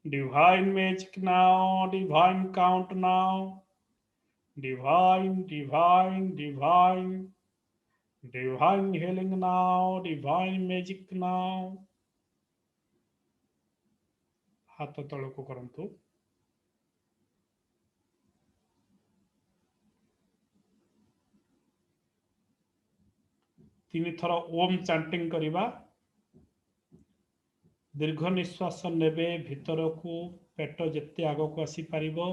divine magic now divine count now divine divine divine divine healing now divine magic now हाथ तलक करंतु तीन थर ओम चैंटिंग करिबा दीर्घ निश्वास नेबे भीतर को पेट जेते आग को आसी पारिबो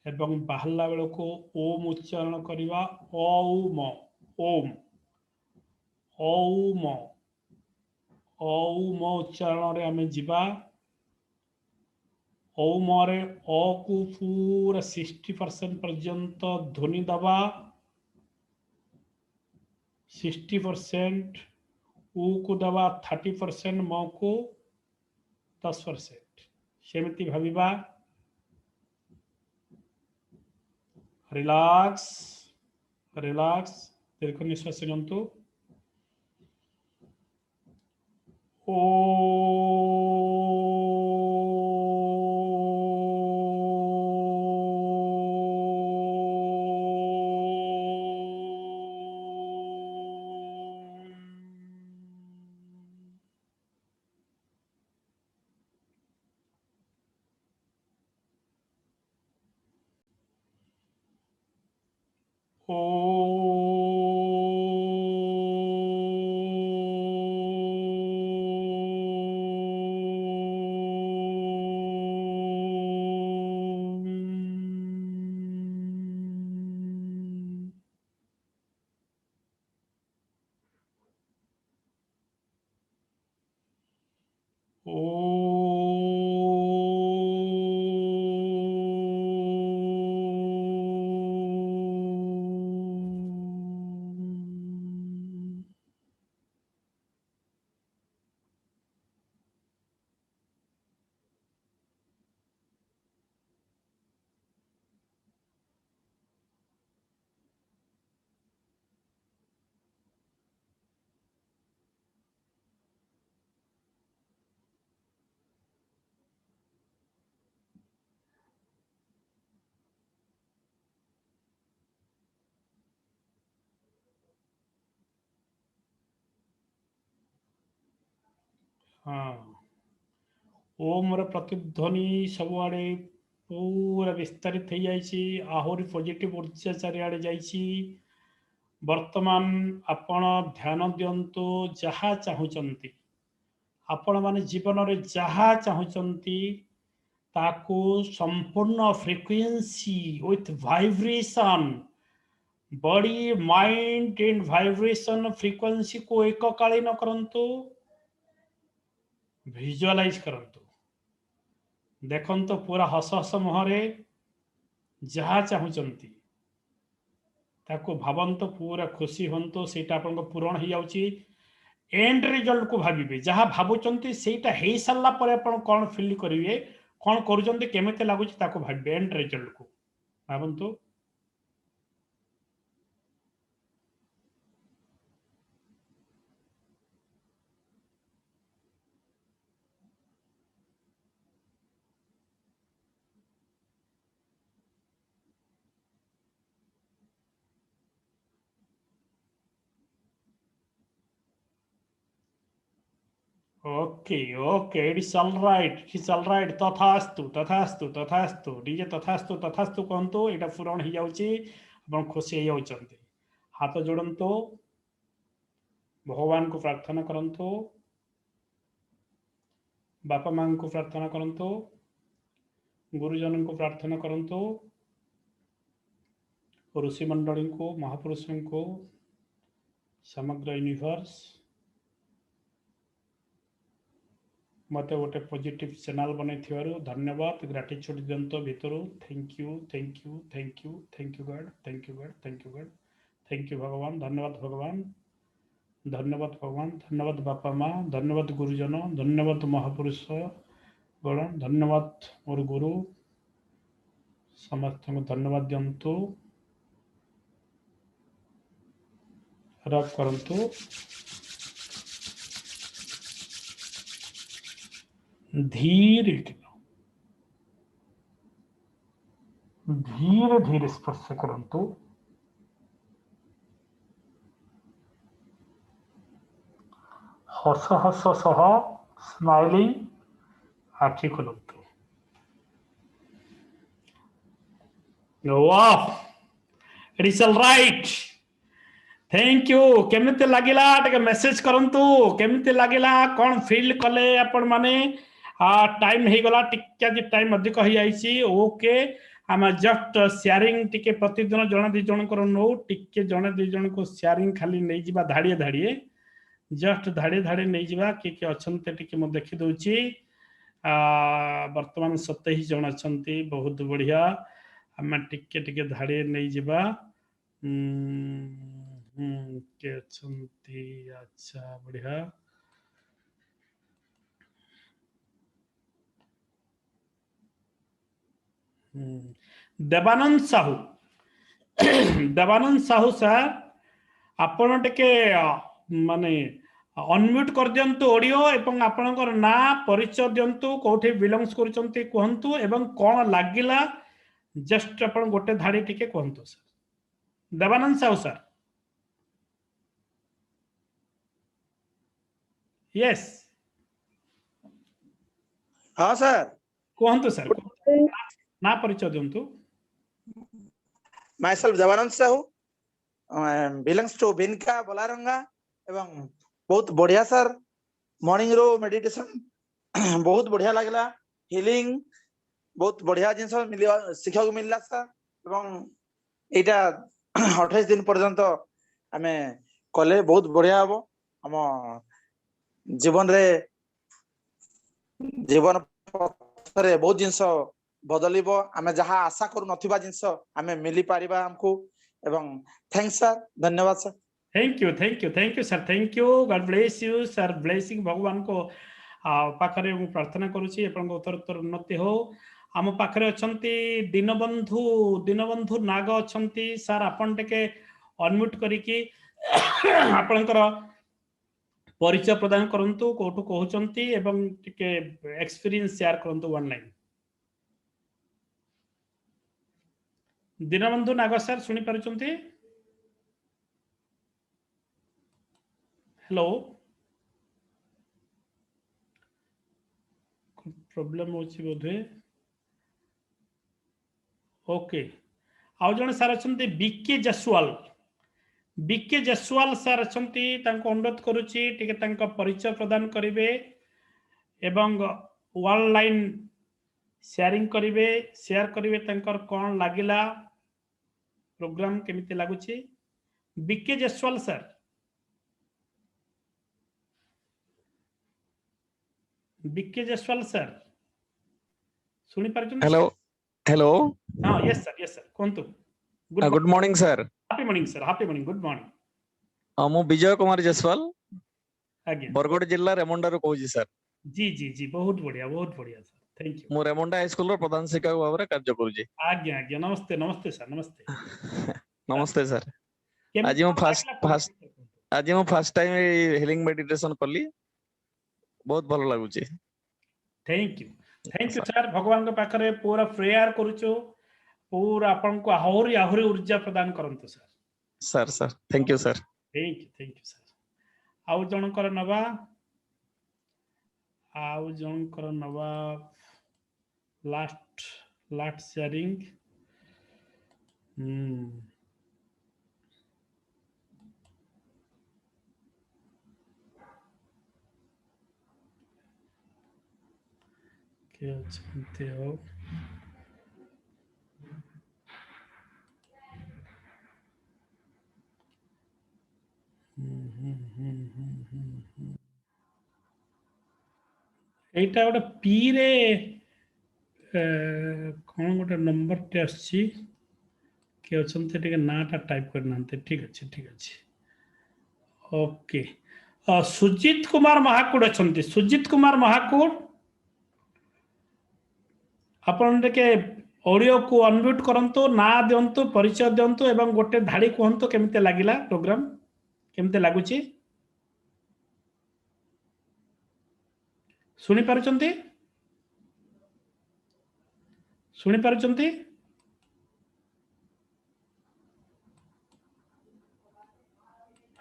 एवं बाहरला बेल को ओम उच्चारण करिबा ओम ओम ओम ओम उच्चारण रे आमे जिबा ओम रे ओ को पूरा 60% पर्यंत ध्वनि दबा 60% ऊ को दबा 30% म को 10% सेमती भाविबा रिलैक्स रिलैक्स दीर्घ निश्वास नियंतु ओ हाँ ओम र प्रतिध्वनि सबुआड़े पूरा विस्तारित हो जाइए आहुरी पॉजिटिव ऊर्जा चारिआडे जाइए वर्तमान आपण ध्यान दिंतु जहाँ चाहूँगी आपण माने जीवन रे जहाँ चाहूँगी ताकू संपूर्ण frequency with vibration body mind and vibration frequency को एककालीन करंतु विजुअलाइज करंतु देखंतु पूरा हस हस मुहरे जहाँ चाहूँगी ताको भावंतु पूरा खुशी हंतु सेटा आपन पूरण हो जाउची एंड रिजल्ट को भाविबे जहाँ भावुचंती सेटा हेई सारला परे आपन कोन फील करिवे कोन करूचंती केमिते लागुची ताको भाबे एंड रिजल्ट को भावंतु okay okay it's all right it's all right तथास्तु तथास्तु तथास्तु डीजे तथास्तु तथास्तु कहंतु एटा पूरण हो जाउची आपण खुशी हो जाउचंती हाथ जोड़ंतु भगवान को प्रार्थना करंतु बापा माँ को प्रार्थना करंतु, गुरुजन को प्रार्थना करंतु, ऋषि मंडली को, महापुरुषों को, समग्र यूनिवर्स मत गोटे पॉजिटिव चैनल बने धन्यवाद ग्रेटिट्यूड दिंतो भीतर thank you thank you thank you thank you God thank you God thank you God thank you भगवान धन्यवाद भगवान धन्यवाद भगवान धन्यवाद बापा माँ धन्यवाद गुरुजन धन्यवाद महापुरुष गण धन्यवाद मोर गुरु समस्त को धन्यवाद दिंतु रब करंतु धीरे धीरे धीरे स्पर्श करंतु हस हस सह स्माइलिंग आखि खोलंतु वाह it is all right thank you केमिति लागिला टे मेसेज करंतु केमिति लागिला कोन फील कले आपण माने टाइम हे गला टिक्का जे टाइम अधिक हो जाईची ओके हम जस्ट शेयरिंग टिके प्रतिदिन जण दि जण कर नो टिके जण दि जण को शेयरिंग खाली नै जिबा धाड़िए धाड़िए जस्ट धाड़े धाड़े नै जिबा के अछंते टिके मो देखि दउची वर्तमान 27 जण अछंती बहुत बढ़िया हम टिके टिके धाड़े नै जिबा के अछंती अच्छा बढ़िया देवानंद साहू देवानंद साहू सर आपण टिके माने अनम्यूट कर दियंतु ऑडियो एवं आपनकर ना परिचय दियंतु कोठी बिलोंग्स करचंती कहंतु एवं कोन लागिला जस्ट आपण गोटे धाड़ी टिके कहंतु sir Devanand Sahu sir yes हाँ सर कहंतु सर ना परिचय दियंतु myself Devanand Sahu belongs to Binka Balaranga एवं बहुत बढ़िया सर मॉर्निंग रो मेडिटेशन बहुत बढ़िया लगला हीलिंग बहुत बढ़िया जिनस मिलिया शिक्षा को मिलला सर एवं एटा 28 दिन पर्यंत आमे कले बहुत बढ़िया हबो हम जीवन रे जीवन पथरे बहुत जिनस बदलिबो आमे जहा आशा करू नथिबा जिनस आमे मिली पारिबा हमको एवं थैंक्स सर धन्यवाद sir thank you sir thank you God bless you sir blessing भगवान को पाखरे मु प्रार्थना करूची अपन उत्तर उत्तर उन्नति हो आम पाखरे अछंती दीनबंधु नाग अछंती सर अपन टेके अनम्यूट करिकी आपनकर परिचय प्रदान करंतु कोठु कहउचंती एवं टिके एक्सपीरियंस शेयर करंतु one line Dinabandhu Nag sir सुनी पारुचंती हेलो प्रॉब्लम होची बोधे ओके आउ जने सर अछंती बीके जसवाल सर अछंती तांको अनुरोध करूची टिके तांको परिचय प्रदान करिवे एवं वन लाइन शेयरिंग करिवे शेयर करिवे तांकर कोन लागिला प्रोग्राम केमिति लागुची BK Jaswal sir BK Jaswal sir सुनी पारछन हेलो हेलो हां यस सर कोंतु good morning sir happy morning good morning मु विजय कुमार जसवाल आज्ञा बरगड़ जिल्ला रेमुंडा रो कहूजी सर जी बहुत बढ़िया सर थैंक यू मु रेमुंडा हाई स्कूल रो प्रधान शिक्षक भाव रे कार्य करूजी आज्ञा नमस्ते सर नमस्ते नमस्ते सर आज मु फर्स्ट टाइम हीलिंग मेडिटेशन करली बहुत भलो लागुची थैंक यू सर भगवान के पाखरे पूरा प्रेयर करूचो पूरा आपन को आहुरी ऊर्जा प्रदान करंतु sir thank you sir sir आउ जनकर नवा लास्ट शेयरिंग के अछंती हो एटा गोटे पी रे कौन गोटे नंबर टे आछि के अछंती टिके नाटा टाइप करना ठीक अच्छे ठीक अच्छे ओके सुजित कुमार महाकूड अछंती सुजित कुमार महाकूड आपण टिके ऑडियो को अनम्यूट करंतु ना दियंतु परिचय दियंतु एवं गोटे धाड़ी कहंतु केमते लागिला प्रोग्राम केमते लागुची सुनी पारुचंती सुनी पारुचंती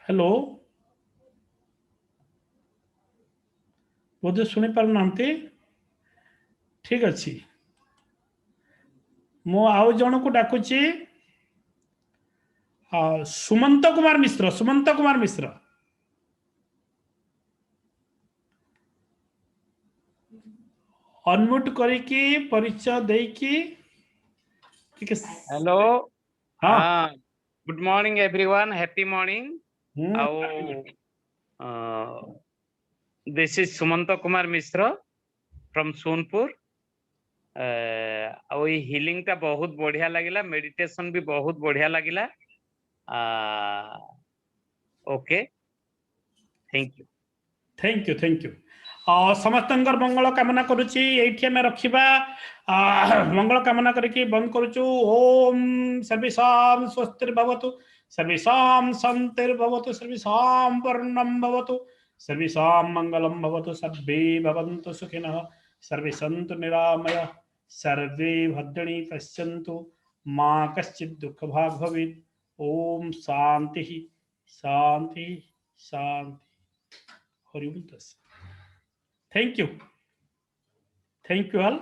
हेलो बोधे शुणी पार नांती ठीक अच्छी मो आउ जन को डाकुची सुमंत कुमार मिश्र अनम्यूट करिकी परिचय देकी हेलो हाँ good morning everyone happy morning this is Sumant Kumar Mishra from Sonpur healing टा बहुत बढ़िया लगिला मेडिटेशन भी बहुत बढ़िया लगिला ओके थैंक यू समस्त मंगल कामना करुच्ची ये रखा मंगल कामना करके बंद करुचु ओम सर्वेषां स्वस्तिर्भवतु सर्वेषां शान्तिर्भवतु सर्वेषां वर्णं भवतु सर्वेषां मंगलं भवतु सर्वे भवन्तु सुखिनः सर्वे सन्तु निरामयाः सर्वे भद्राणि पश्यन्तु मा कश्चित् दुःखभाग् भवेत् ओम शांति शांति शांति हरि ओम तस्सत् थैंक यू ऑल